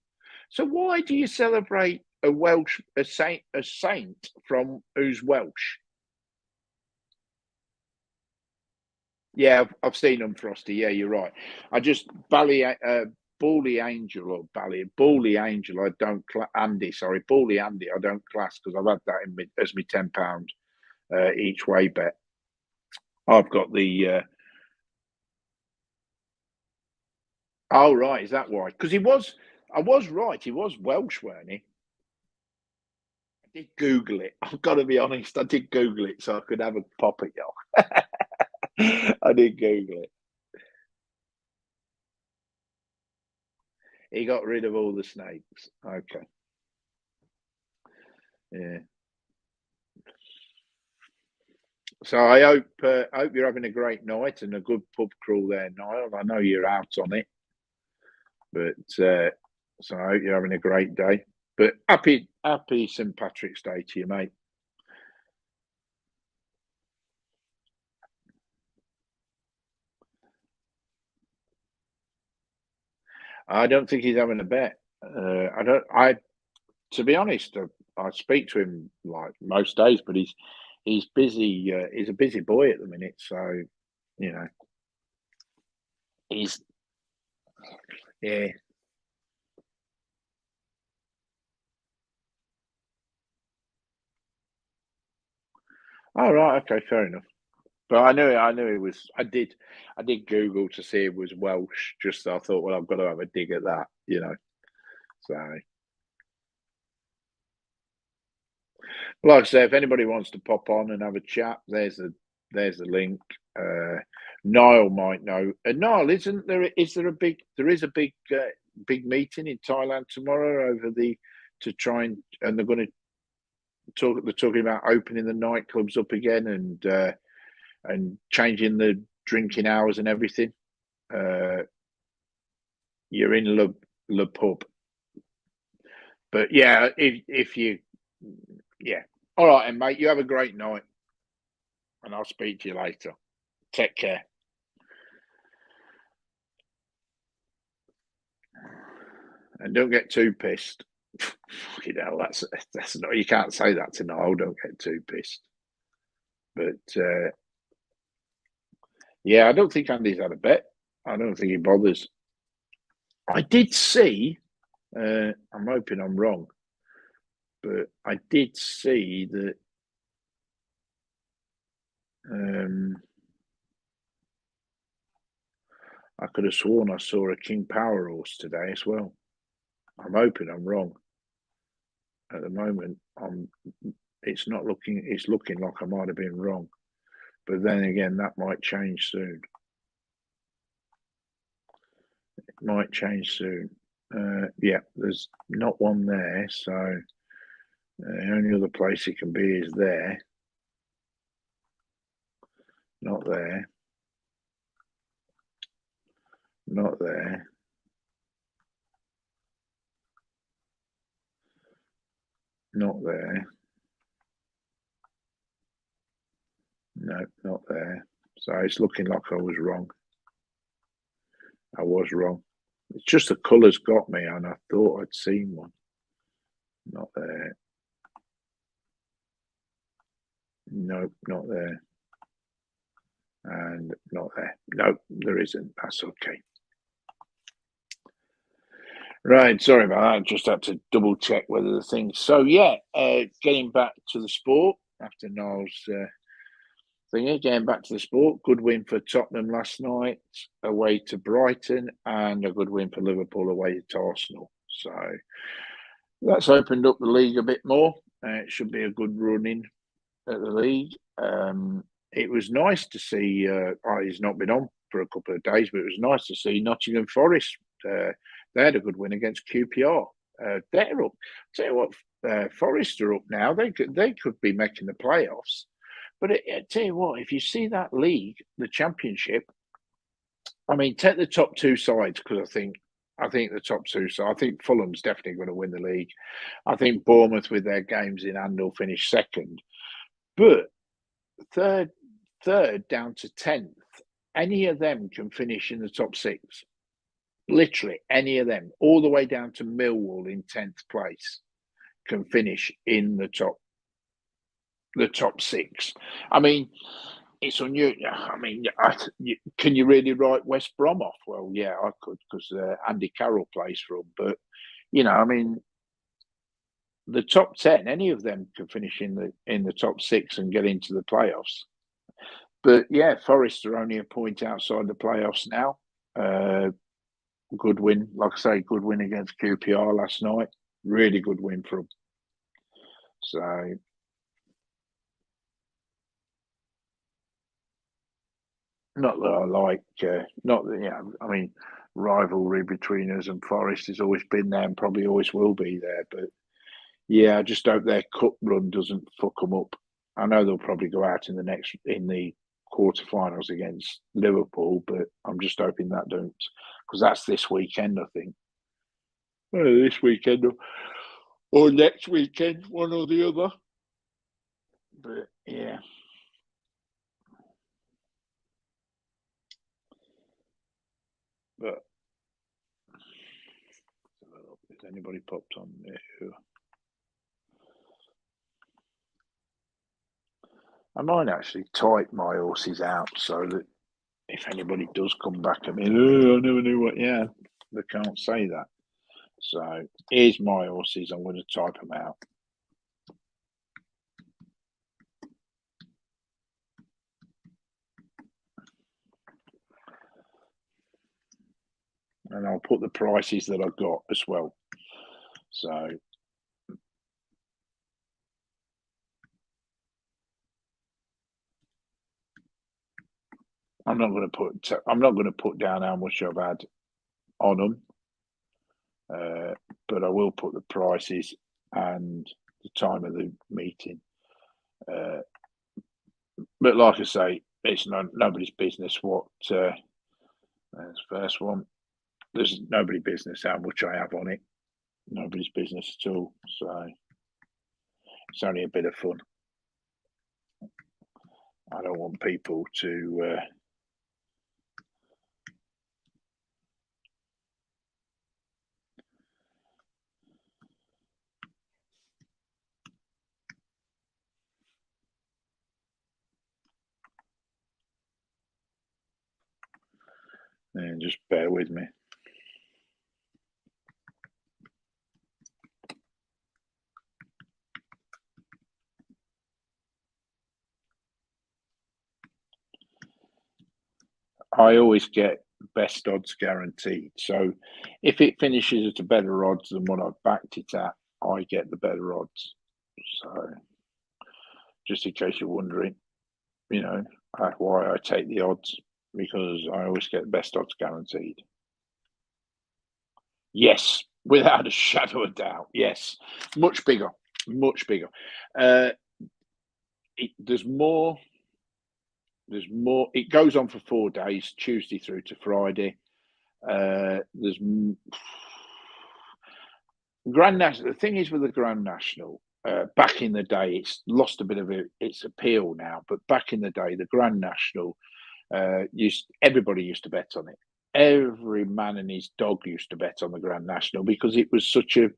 So why do you celebrate a saint from who's Welsh? Yeah, I've seen them, Frosty. Yeah, you're right. I just Bally Angel or Bally Angel. I don't Andy. Sorry, Bally Andy. I don't class because I've had that as my £10 each way bet. I've got the. Oh right, is that why? Because I was right. He was Welsh, weren't he? I did Google it. I've got to be honest. I did Google it so I could have a pop at you. I did Google it. He got rid of all the snakes. Okay. Yeah. So I hope you're having a great night and a good pub crawl there, Niall. I know you're out on it, but so I hope you're having a great day. But happy St. Patrick's Day to you, mate. I don't think he's having a bet. To be honest, I speak to him like most days, but he's busy. He's a busy boy at the minute, so you know he's yeah. All right, okay, fair enough. But I knew it was. I did Google to see it was Welsh. Just so I thought, well, I've got to have a dig at that, you know. So, like I say, if anybody wants to pop on and have a chat, there's the link. Niall might know. Niall, isn't there? Is there a big? There is a big meeting in Thailand tomorrow over to try and they're going to talk. They're talking about opening the nightclubs up again and changing the drinking hours and everything. You're in Le Pub, but yeah, if you, yeah, all right, and mate, you have a great night, and I'll speak to you later. Take care. And don't get too pissed. You know, that's not, you can't say that to Niall. Don't get too pissed. But yeah, I don't think Andy's had a bet. I don't think he bothers. I did see. I'm hoping I'm wrong, but I did see that I could have sworn I saw a King Power horse today as well. I'm hoping I'm wrong. At the moment, it's looking like I might have been wrong. But then again, that might change soon. It might change soon. Yeah, there's not one there, so the only other place it can be is there. Not there. Not there. Not there. No, not there. So it's looking like I was wrong. I was wrong. It's just the colours got me, and I thought I'd seen one. Not there. Nope, not there. And not there. Nope, there isn't. That's okay. Right, sorry about that. Just had to double check whether the thing. So yeah, getting back to the sport after Niall's thingy. Getting back to the sport, good win for Tottenham last night away to Brighton, and a good win for Liverpool away to Arsenal. So that's opened up the league a bit more. It should be a good run in at the league. It was nice to see. He's not been on for a couple of days, but it was nice to see Nottingham Forest. They had a good win against QPR. They're up. Tell you what, Forest are up now. They could be making the playoffs. But I tell you what, if you see that league, the Championship, I mean, take the top two sides because I think the top two. So I think Fulham's definitely going to win the league. I think Bournemouth, with their games in hand, will finish second. But third down to 10th, any of them can finish in the top six. Literally, any of them, all the way down to Millwall in 10th place, can finish in the top six. I mean, it's unusual. I mean, can you really write West Brom off? Well, yeah, I could because Andy Carroll plays for them. But I mean, the top 10, any of them can finish in the top six and get into the playoffs. But yeah, Forest are only a point outside the playoffs now. Good win, like I say, good win against QPR last night. Really good win for them. So not that I like, not that I mean, rivalry between us and Forest has always been there and probably always will be there. But yeah, I just hope their cup run doesn't fuck them up. I know they'll probably go out in the quarterfinals against Liverpool, but I'm just hoping that don't, because that's this weekend, I think. This weekend or next weekend, one or the other. But yeah. But has anybody popped on there? I might actually type my horses out so that if anybody does come back at me, I never knew what. Yeah, they can't say that. So here's my horses. I'm going to type them out. And I'll put the prices that I've got as well. So I'm not going to put down how much I've had on them, but I will put the prices and the time of the meeting. But like I say, it's nobody's business what. There's the first one. There's nobody's business how much I have on it. Nobody's business at all. So it's only a bit of fun. I don't want people to. And just bear with me. I always get best odds guaranteed. So if it finishes at a better odds than what I've backed it at, I get the better odds. So just in case you're wondering, why I take the odds, because I always get the best odds guaranteed. Yes, without a shadow of doubt. Yes, much bigger, much bigger. There's more. There's more. It goes on for 4 days, Tuesday through to Friday. There's Grand National. The thing is with the Grand National, back in the day, it's lost a bit of its appeal now. But back in the day, the Grand National, everybody used to bet on it. Every man and his dog used to bet on the Grand National because it was such a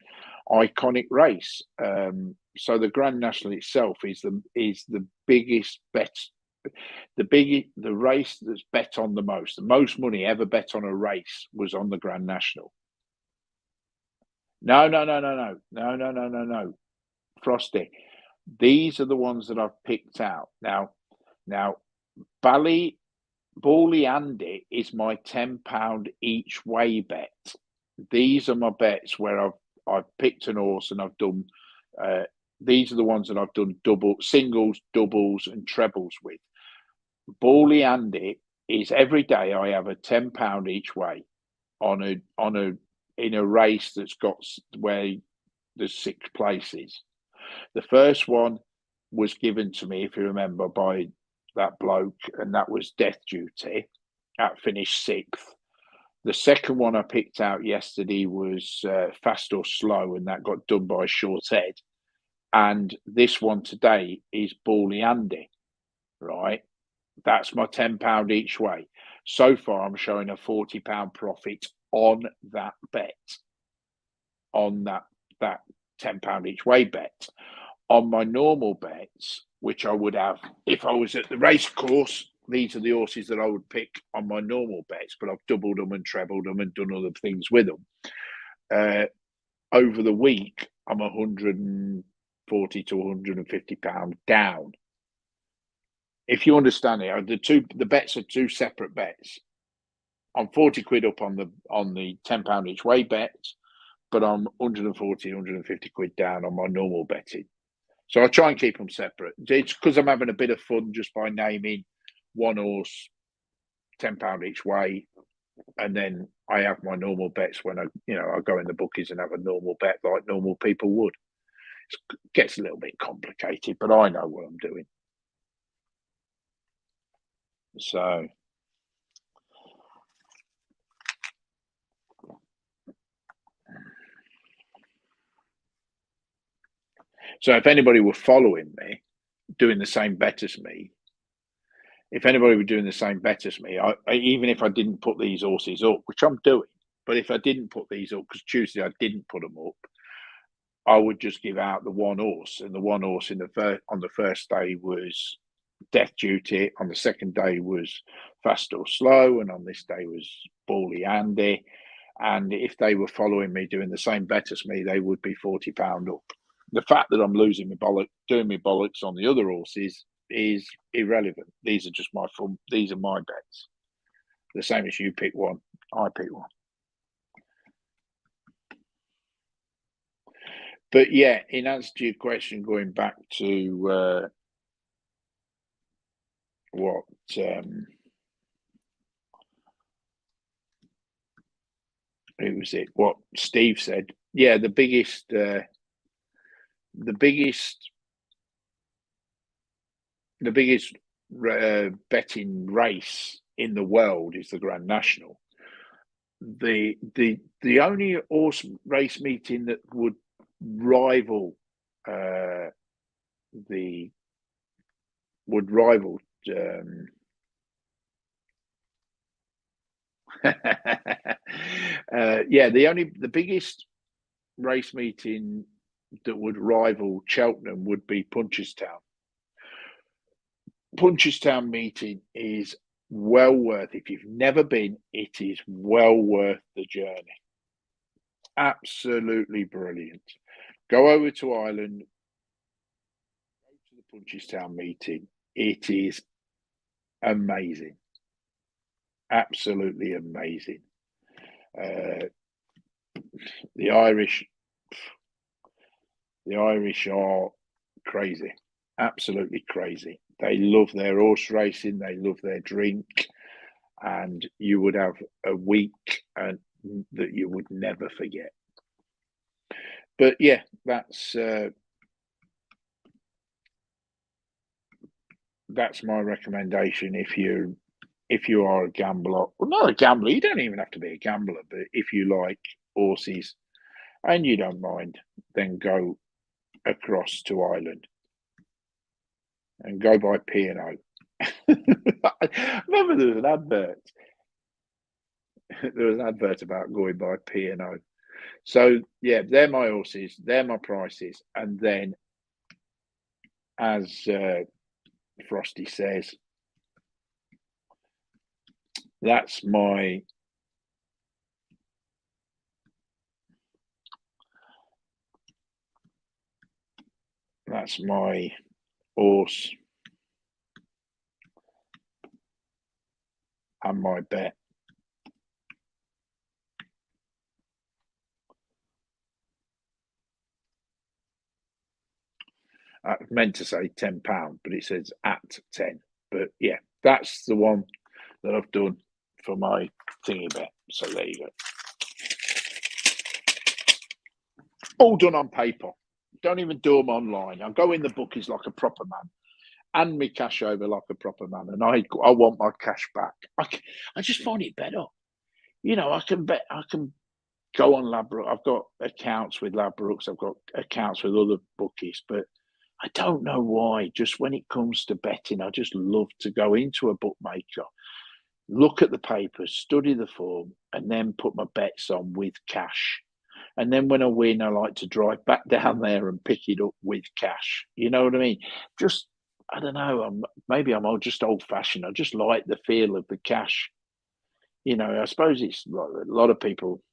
iconic race. So the Grand National itself is the biggest bet, the race that's bet on the most. The most money ever bet on a race was on the Grand National. No. Frosty. These are the ones that I've picked out. Now, Bally Andy is my £10 each way bet. These are my bets where I've picked an horse and I've done. These are the ones that I've done singles, doubles, and trebles with. Bally Andy is every day I have a £10 each way in a race that's got where there's 6 places. The first one was given to me, if you remember, by that bloke, and that was Death Duty. That finished 6th. The second one I picked out yesterday was Fast or Slow, and that got done by Short Head. And this one today is Bally Andy, right? That's my £10 each way. So far, I'm showing a £40 profit on that bet, on that £10 each way bet. On my normal bets, which I would have if I was at the race course, these are the horses that I would pick on my normal bets, but I've doubled them and trebled them and done other things with them. Over the week, I'm £140 to £150 down. If you understand it, the bets are 2 separate bets. I'm 40 quid up on the £10 each way bets, but I'm 140, 150 quid down on my normal betting. So I try and keep them separate. It's because I'm having a bit of fun just by naming one horse £10 each way, and then I have my normal bets when I go in the bookies and have a normal bet like normal people would. It gets a little bit complicated, but I know what I'm doing. So if anybody were following me, doing the same bet as me, even if I didn't put these horses up, which I'm doing, but if I didn't put these up, because Tuesday I didn't put them up, I would just give out the one horse, and the one horse on the first day was Death Duty, on the second day was Fast or Slow, and on this day was Bally Andy. And if they were following me doing the same bet as me, they would be £40 up. The fact that I'm losing doing my bollocks on the other horses is irrelevant. These are just my fun. These are my bets. The same as you pick one, I pick one. But yeah, in answer to your question, going back to what who was it? What Steve said? Yeah, the biggest betting race in the world is the Grand National. The only horse race meeting that would rival the biggest race meeting that would rival Cheltenham would be Punchestown. Punchestown meeting is well worth. If you've never been, it is well worth the journey. Absolutely brilliant. Go over to Ireland, go to the Punchestown meeting. It is amazing. absolutely amazing. Uh, the Irish, the Irish are crazy, absolutely crazy. They love their horse racing. They love their drink, and you would have a week and that you would never forget. But yeah, that's my recommendation if you are a gambler, well, not a gambler, you don't even have to be a gambler, but if you like horses and you don't mind, then go across to Ireland and go by P&O. I remember there was an advert. There was an advert about going by P&O. So yeah, they're my horses, they're my prices, and then as Frosty says, that's my horse and my bet. I meant to say £10, but it says at 10. But yeah, that's the one that I've done for my thingy bet. So there you go. All done on paper. Don't even do them online. I go in the bookies like a proper man, and me cash over like a proper man, and I want my cash back. I just find it better. You know, I can bet. I can go on Ladbroke. I've got accounts with Ladbrokes. I've got accounts with other bookies, but I don't know why. Just when it comes to betting, I just love to go into a bookmaker, look at the papers, study the form, and then put my bets on with cash. And then when I win, I like to drive back down there and pick it up with cash. You know what I mean? Just, I don't know. Maybe I'm just old fashioned. I just like the feel of the cash. You know, I suppose it's like a lot of people.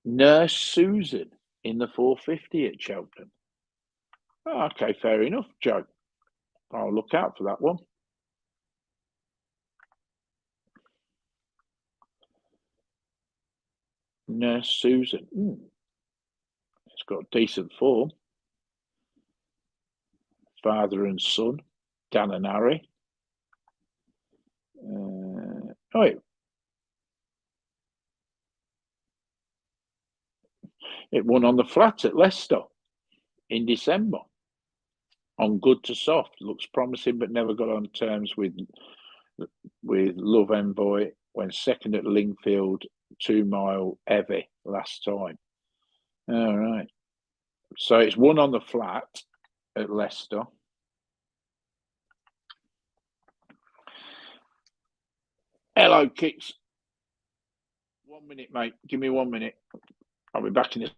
Nurse Susan in the 450 at Cheltenham. Oh, okay, fair enough, Joe. I'll look out for that one. Nurse Susan. It's got decent form. Father and son, Dan and Harry. Oh, it won on the flat at Leicester in December on good to soft. Looks promising, but never got on terms with Love Envoy. Went second at Lingfield, 2 Mile Evie last time. All right. So it's won on the flat at Leicester. Hello, Kicks. 1 minute, mate. Give me 1 minute. I'll be back in a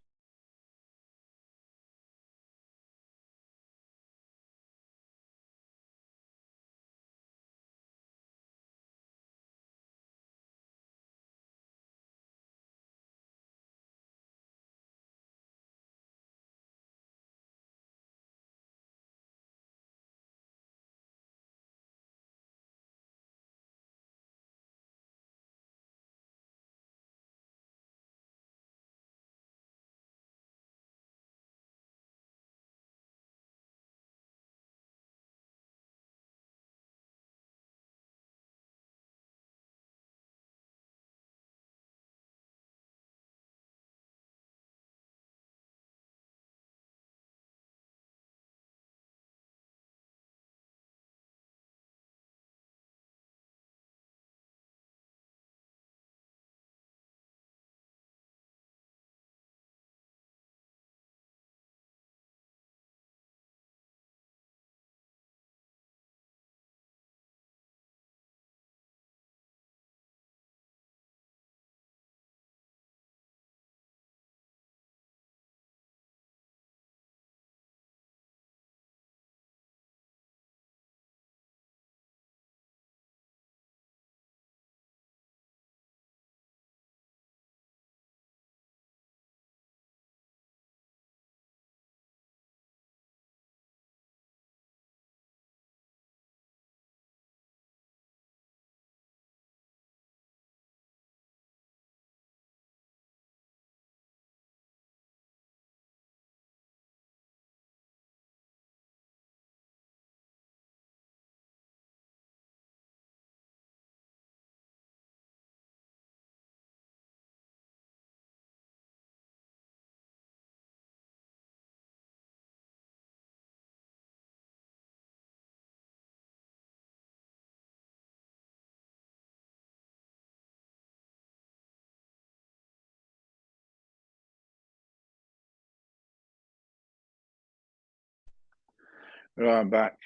Right, I'm back.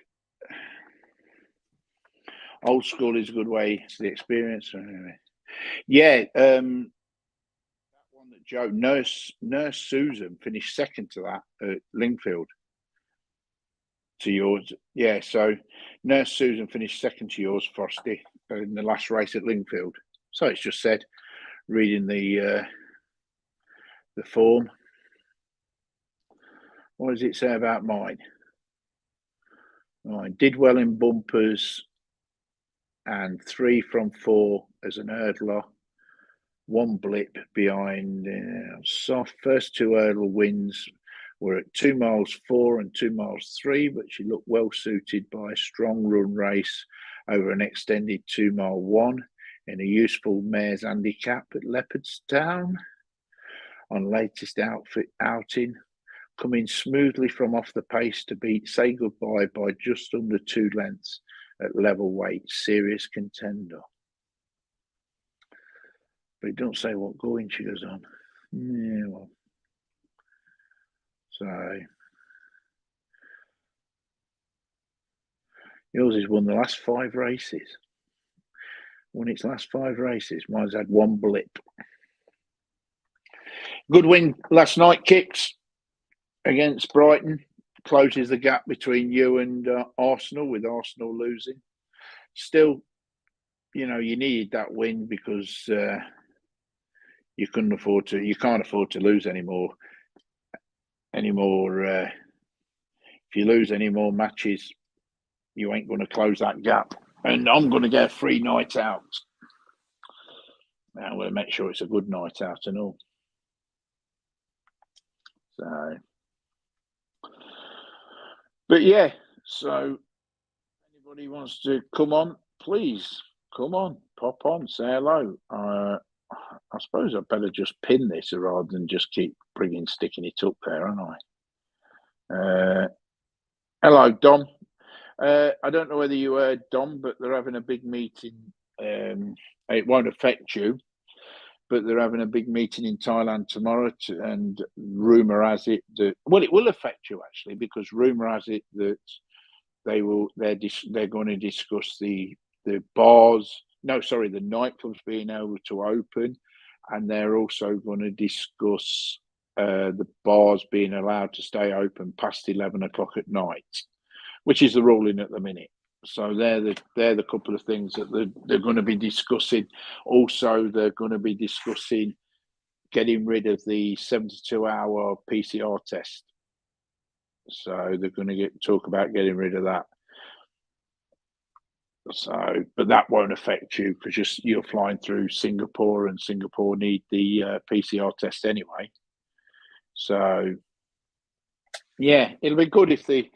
Old school is a good way to the experience. Yeah, that one that Joe Nurse Susan finished second to that at Lingfield. To yours, yeah. So Nurse Susan finished second to yours, Frosty, in the last race at Lingfield. So it's just said, reading the form. What does it say about mine? Mine did well in bumpers and 3 from 4 as an hurdler. One blip behind soft. First 2 hurdle wins were at 2 miles 4 and 2 miles 3, but she looked well suited by a strong run race over an extended 2 mile 1 in a useful mare's handicap at Leopardstown. On latest outing, coming smoothly from off the pace to beat Say Goodbye by just under 2 lengths at level weight, serious contender. But it don't say what going she goes on. Yeah, well. So yours has won the last 5 races. Won its last 5 races. Mine's had 1 blip. Good win last night, Kicks, against Brighton. Closes the gap between you and Arsenal, with Arsenal losing. Still, you needed that win because you can't afford to lose anymore. If you lose any more matches, you ain't going to close that gap. And I'm going to get a free night out. I'm going to make sure it's a good night out and all. So, but yeah, so anybody wants to come on, please come on, pop on, say hello. I suppose I better just pin this rather than just keep sticking it up there, aren't I? Hello, Dom. I don't know whether you heard, Dom, but they're having a big meeting. It won't affect you, but they're having a big meeting in Thailand tomorrow, and rumour has it that it will affect you actually, because rumour has it that they're going to discuss the bars. No, sorry, the nightclubs being able to open, and they're also going to discuss the bars being allowed to stay open past 11 o'clock at night, which is the ruling at the minute. So they're the couple of things that they're going to be discussing. Also, they're going to be discussing getting rid of the 72-hour PCR test. So they're going to talk about getting rid of that. So, but that won't affect you because you're flying through Singapore, and Singapore need the PCR test anyway. So, yeah, it'll be good if they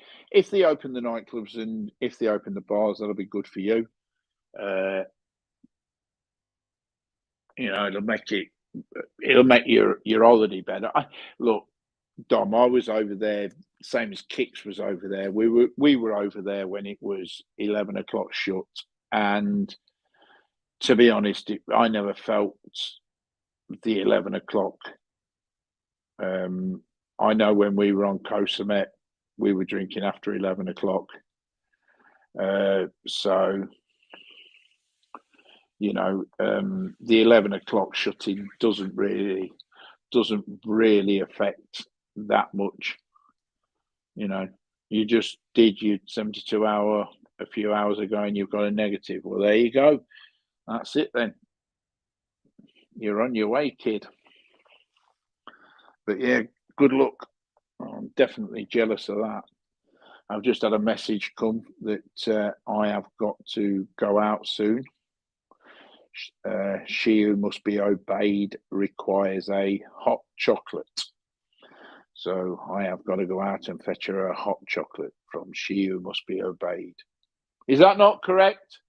open the nightclubs and if they open the bars. That'll be good for you. It'll make your holiday better. Look, Dom, I was over there, same as Kicks was over there. We were over there when it was 11 o'clock shut, and to be honest, I never felt the 11 o'clock. I know when we were on Koh Samet, we were drinking after 11 o'clock. So, the 11 o'clock shutting doesn't really affect that much. You just did your 72-hour a few hours ago and you've got a negative. Well, there you go. That's it then. You're on your way, kid. But yeah, good luck. I'm definitely jealous of that. I've just had a message come that I have got to go out soon. She who must be obeyed requires a hot chocolate. So I have got to go out and fetch her a hot chocolate from She Who Must Be Obeyed. Is that not correct?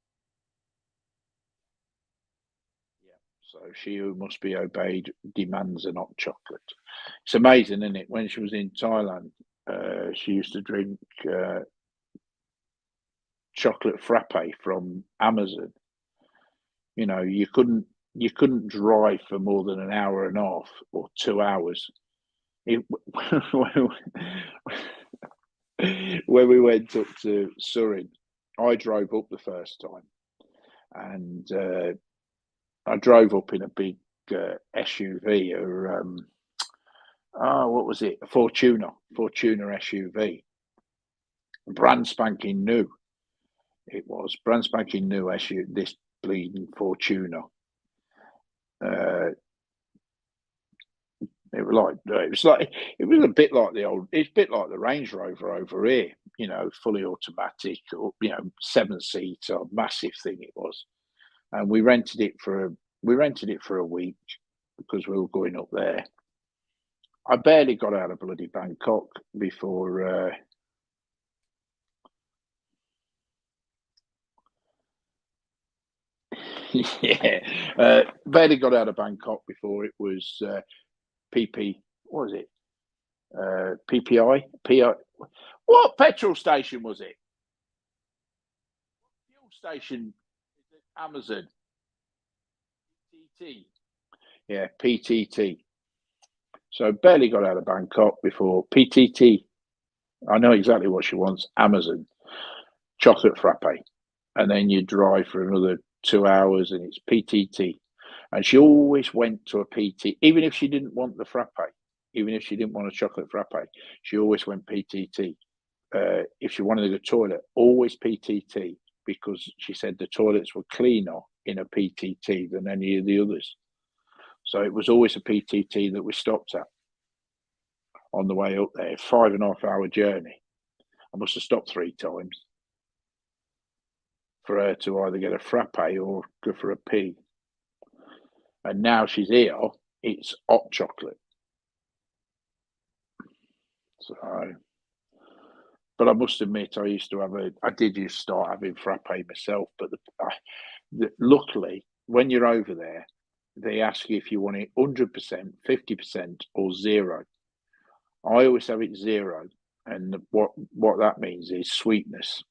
Yeah. So She Who Must Be Obeyed demands an hot chocolate. It's amazing, isn't it? When she was in Thailand, she used to drink chocolate frappe from Amazon. You couldn't drive for more than an hour and a half or 2 hours. when we went up to Surin, I drove up the first time, and I drove up in a big SUV, or what was it? A Fortuner SUV, brand spanking new. It was brand spanking new SUV. This bleeding Fortuner. It was a bit like the old. It's a bit like the Range Rover over here. You know, fully automatic, or 7-seater, massive thing it was. And we rented it for a week because we were going up there. I barely got out of bloody Bangkok before. Yeah, barely got out of Bangkok before it was PP. What was it? PPI? PI? What petrol station was it? Fuel station? Amazon. PTT. Yeah, PTT. So barely got out of Bangkok before PTT. I know exactly what she wants. Amazon chocolate frappe, and then you drive for another 2 hours, and it's PTT. And she always went to a PT, even if she didn't want the frappe, even if she didn't want a chocolate frappe, she always went PTT. If she wanted to go to the toilet, always PTT, because she said the toilets were cleaner in a PTT than any of the others. So it was always a PTT that we stopped at on the way up there. 5.5 hour journey. I must have stopped 3 times for her to either get a frappe or go for a pee. And now she's here, it's hot chocolate. So, but I must admit, I did used to start having frappe myself, but luckily, when you're over there, they ask you if you want it 100%, 50%, or 0. I always have it 0, and what that means is sweetness.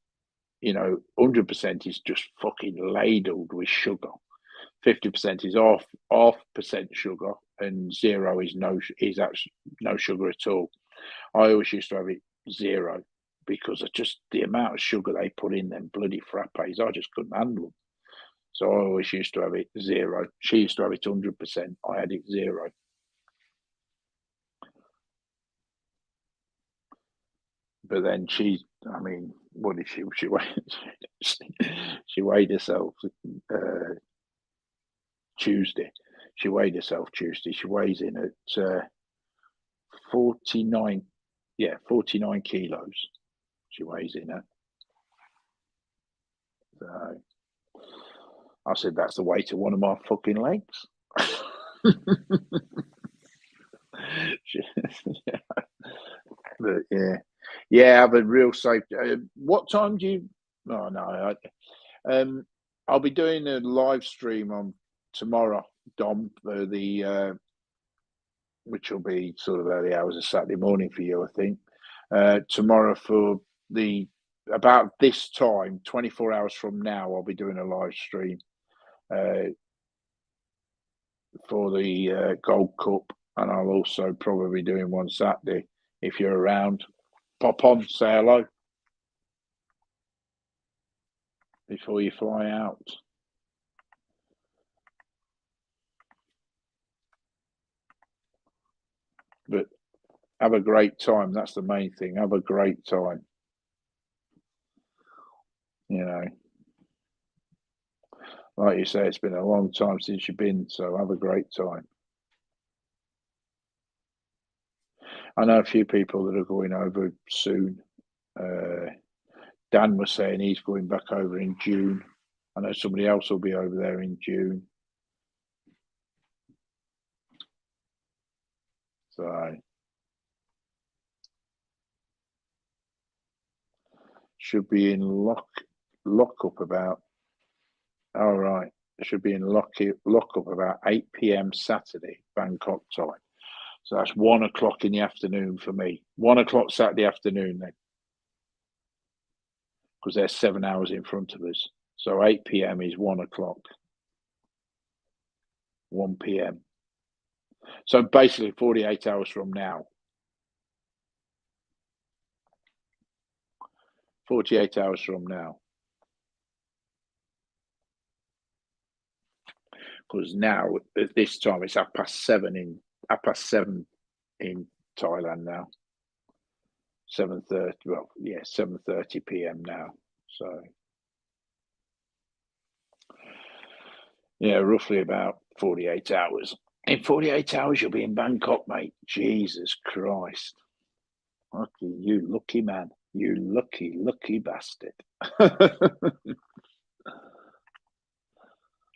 100% is just fucking ladled with sugar. 50% is half percent sugar, and 0 is actually no sugar at all. I always used to have it 0 because of just the amount of sugar they put in them bloody frappes. I just couldn't handle them. So I always used to have it 0. She used to have it 100%. I had it 0. But then what did she she weighed herself Tuesday. She weighed herself Tuesday. She weighs in at 49, 49 kilos. She weighs in at. So I said, that's the weight of one of my fucking legs. But yeah, have a real safe. What time do you? Oh no, I'll be doing a live stream on tomorrow, Dom, for the which will be sort of early hours of Saturday morning for you, I think. Tomorrow for about this time, 24 hours from now, I'll be doing a live stream for the Gold Cup, and I'll also probably be doing one Saturday. If you're around, pop on, say hello before you fly out. But have a great time. That's the main thing. Have a great time. Like you say, it's been a long time since you've been, so have a great time. I know a few people that are going over soon. Dan was saying he's going back over in June. I know somebody else will be over there in June. So should be in lockup about. All right, should be in lockup about 8 p.m. Saturday, Bangkok time. So that's 1 o'clock in the afternoon for me. 1 o'clock Saturday afternoon then, because they're 7 hours in front of us. So 8 p.m. is 1 o'clock. 1 p.m. So basically 48 hours from now. 48 hours from now. Because now at this time it's 7:30 in Thailand now. 7:30. Well, yeah, 7:30 p.m. now. So yeah, roughly about 48 hours. In 48 hours, you'll be in Bangkok, mate. Jesus Christ. Lucky you, lucky man. You lucky bastard.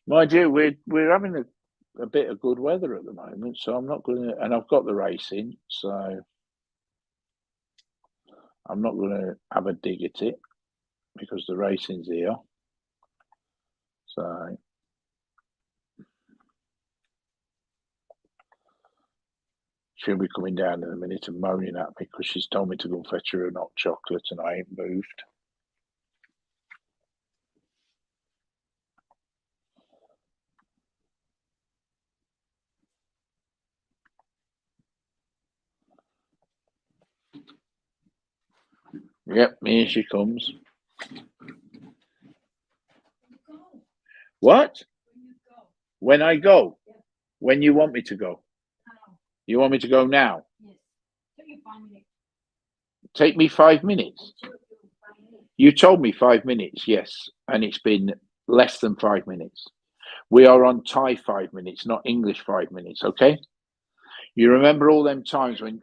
Mind you, we're having a bit of good weather at the moment, so I'm not going to, and I've got the racing, so I'm not going to have a dig at it because the racing's here. So she'll be coming down in a minute and moaning at me because she's told me to go fetch her a hot chocolate and I ain't moved. Yep, here she comes. What? When I go? When you want me to go? You want me to go now? Yes. Take me 5 minutes? You told me 5 minutes, yes, and it's been less than 5 minutes. We are on Thai 5 minutes, not English 5 minutes, okay? You remember all them times when...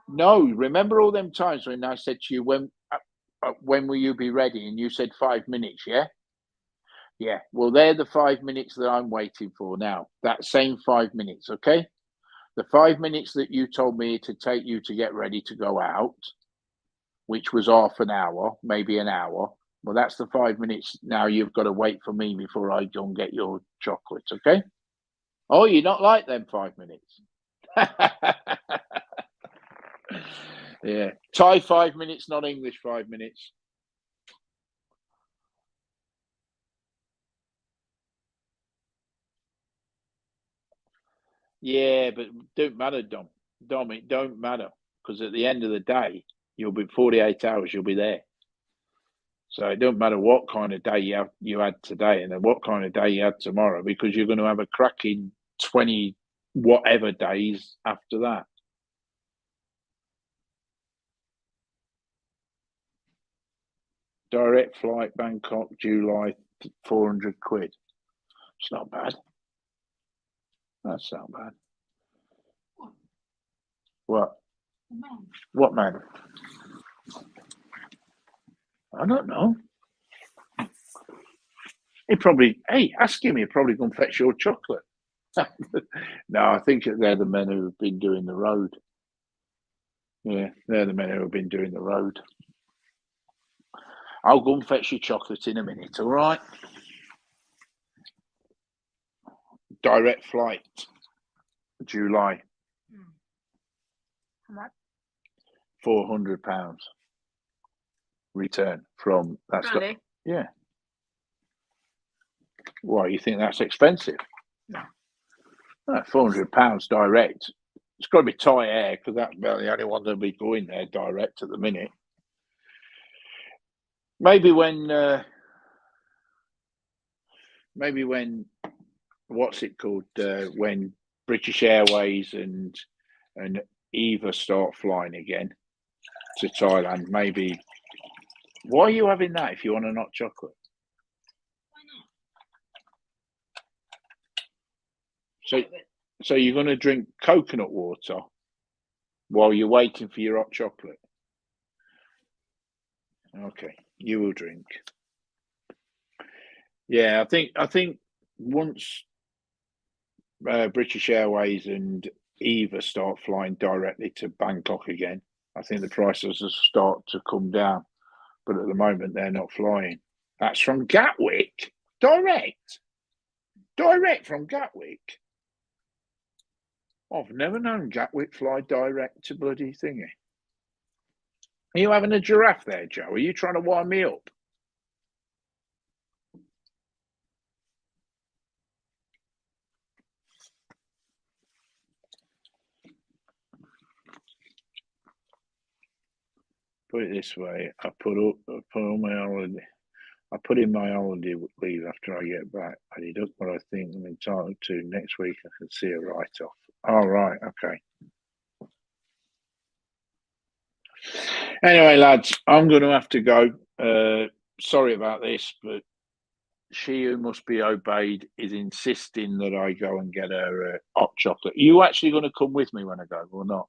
No, remember all them times when I said to you, when will you be ready? And you said 5 minutes, yeah? Yeah, well, they're the 5 minutes that I'm waiting for now. That same 5 minutes, okay? The 5 minutes that you told me to take you to get ready to go out, which was half an hour, maybe an hour. Well, that's the 5 minutes now you've got to wait for me before I go and get your chocolates, okay? Oh, you're not like them 5 minutes. Yeah. Thai 5 minutes, not English 5 minutes. Yeah, but don't matter, Dom. Dom, it don't matter. Because at the end of the day, you'll be 48 hours, you'll be there. So it don't matter what kind of day you had today and then what kind of day you had tomorrow, because you're going to have a cracking 20 whatever days after that. Direct flight, Bangkok, July, 400 quid. It's not bad. That's not bad. What? What man? I don't know. He probably, hey, ask him. He'll probably go and fetch your chocolate. No, I think they're the men who have been doing the road. Yeah, they're the men who have been doing the road. I'll go and fetch your chocolate in a minute, all right? Direct flight, July. How much? £400 return from that's Really? Yeah. Why, you think that's expensive? No. £400 direct. It's got to be Thai Air because that's about the only one that'll be going there direct at the minute. Maybe when what's it called? When British Airways and Eva start flying again to Thailand, maybe. Why are you having that if you want a hot chocolate? Why not? So you're going to drink coconut water while you're waiting for your hot chocolate? Okay, you will drink. Yeah, I think once British Airways and Eva start flying directly to Bangkok again, I think the prices will start to come down. But at the moment, they're not flying. That's from Gatwick, direct from Gatwick. I've never known Gatwick fly direct to bloody thingy. Are you having a giraffe there, Joe? Are you trying to wind me up? Put it this way: I put all my holiday. I put in my holiday leave after I get back. I deduct what I think I'm entitled to. Next week I can see a write-off. All right, okay. Anyway, lads, I'm going to have to go. Sorry about this, but she who must be obeyed is insisting that I go and get her hot chocolate. Are you actually going to come with me when I go or not?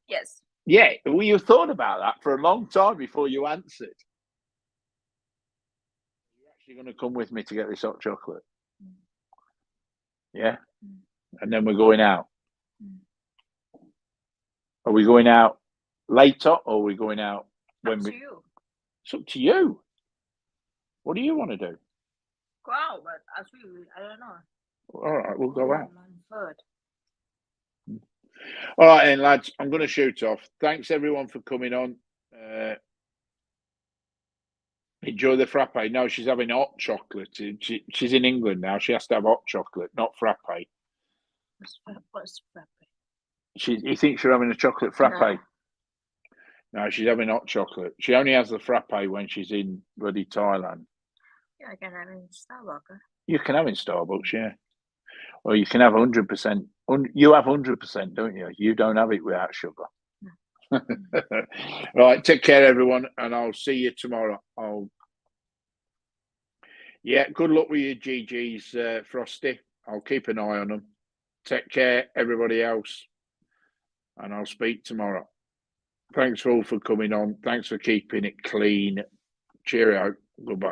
Yes. Yeah, well, you thought about that for a long time before you answered. You're actually going to come with me to get this hot chocolate? Yeah? And then we're going out. Are we going out later or are we going out when Up we... to you. It's up to you. What do you want to do? Go out, but as we, I don't know. All right, we'll go out. Third. All right, then, lads, I'm going to shoot off. Thanks, everyone, for coming on. Enjoy the frappe. No, she's having hot chocolate. She's in England now. She has to have hot chocolate, not frappe. What's frappe? You think you're having a chocolate frappe? No, she's having hot chocolate. She only has the frappe when she's in bloody Thailand. Yeah, I can have it in Starbucks. You can have in Starbucks, yeah. Or you can have 100%. You have 100%, don't you? You don't have it without sugar. Right, take care, everyone, and I'll see you tomorrow. Yeah, good luck with your GGs, Frosty. I'll keep an eye on them. Take care, everybody else, and I'll speak tomorrow. Thanks all for coming on. Thanks for keeping it clean. Cheerio. Goodbye.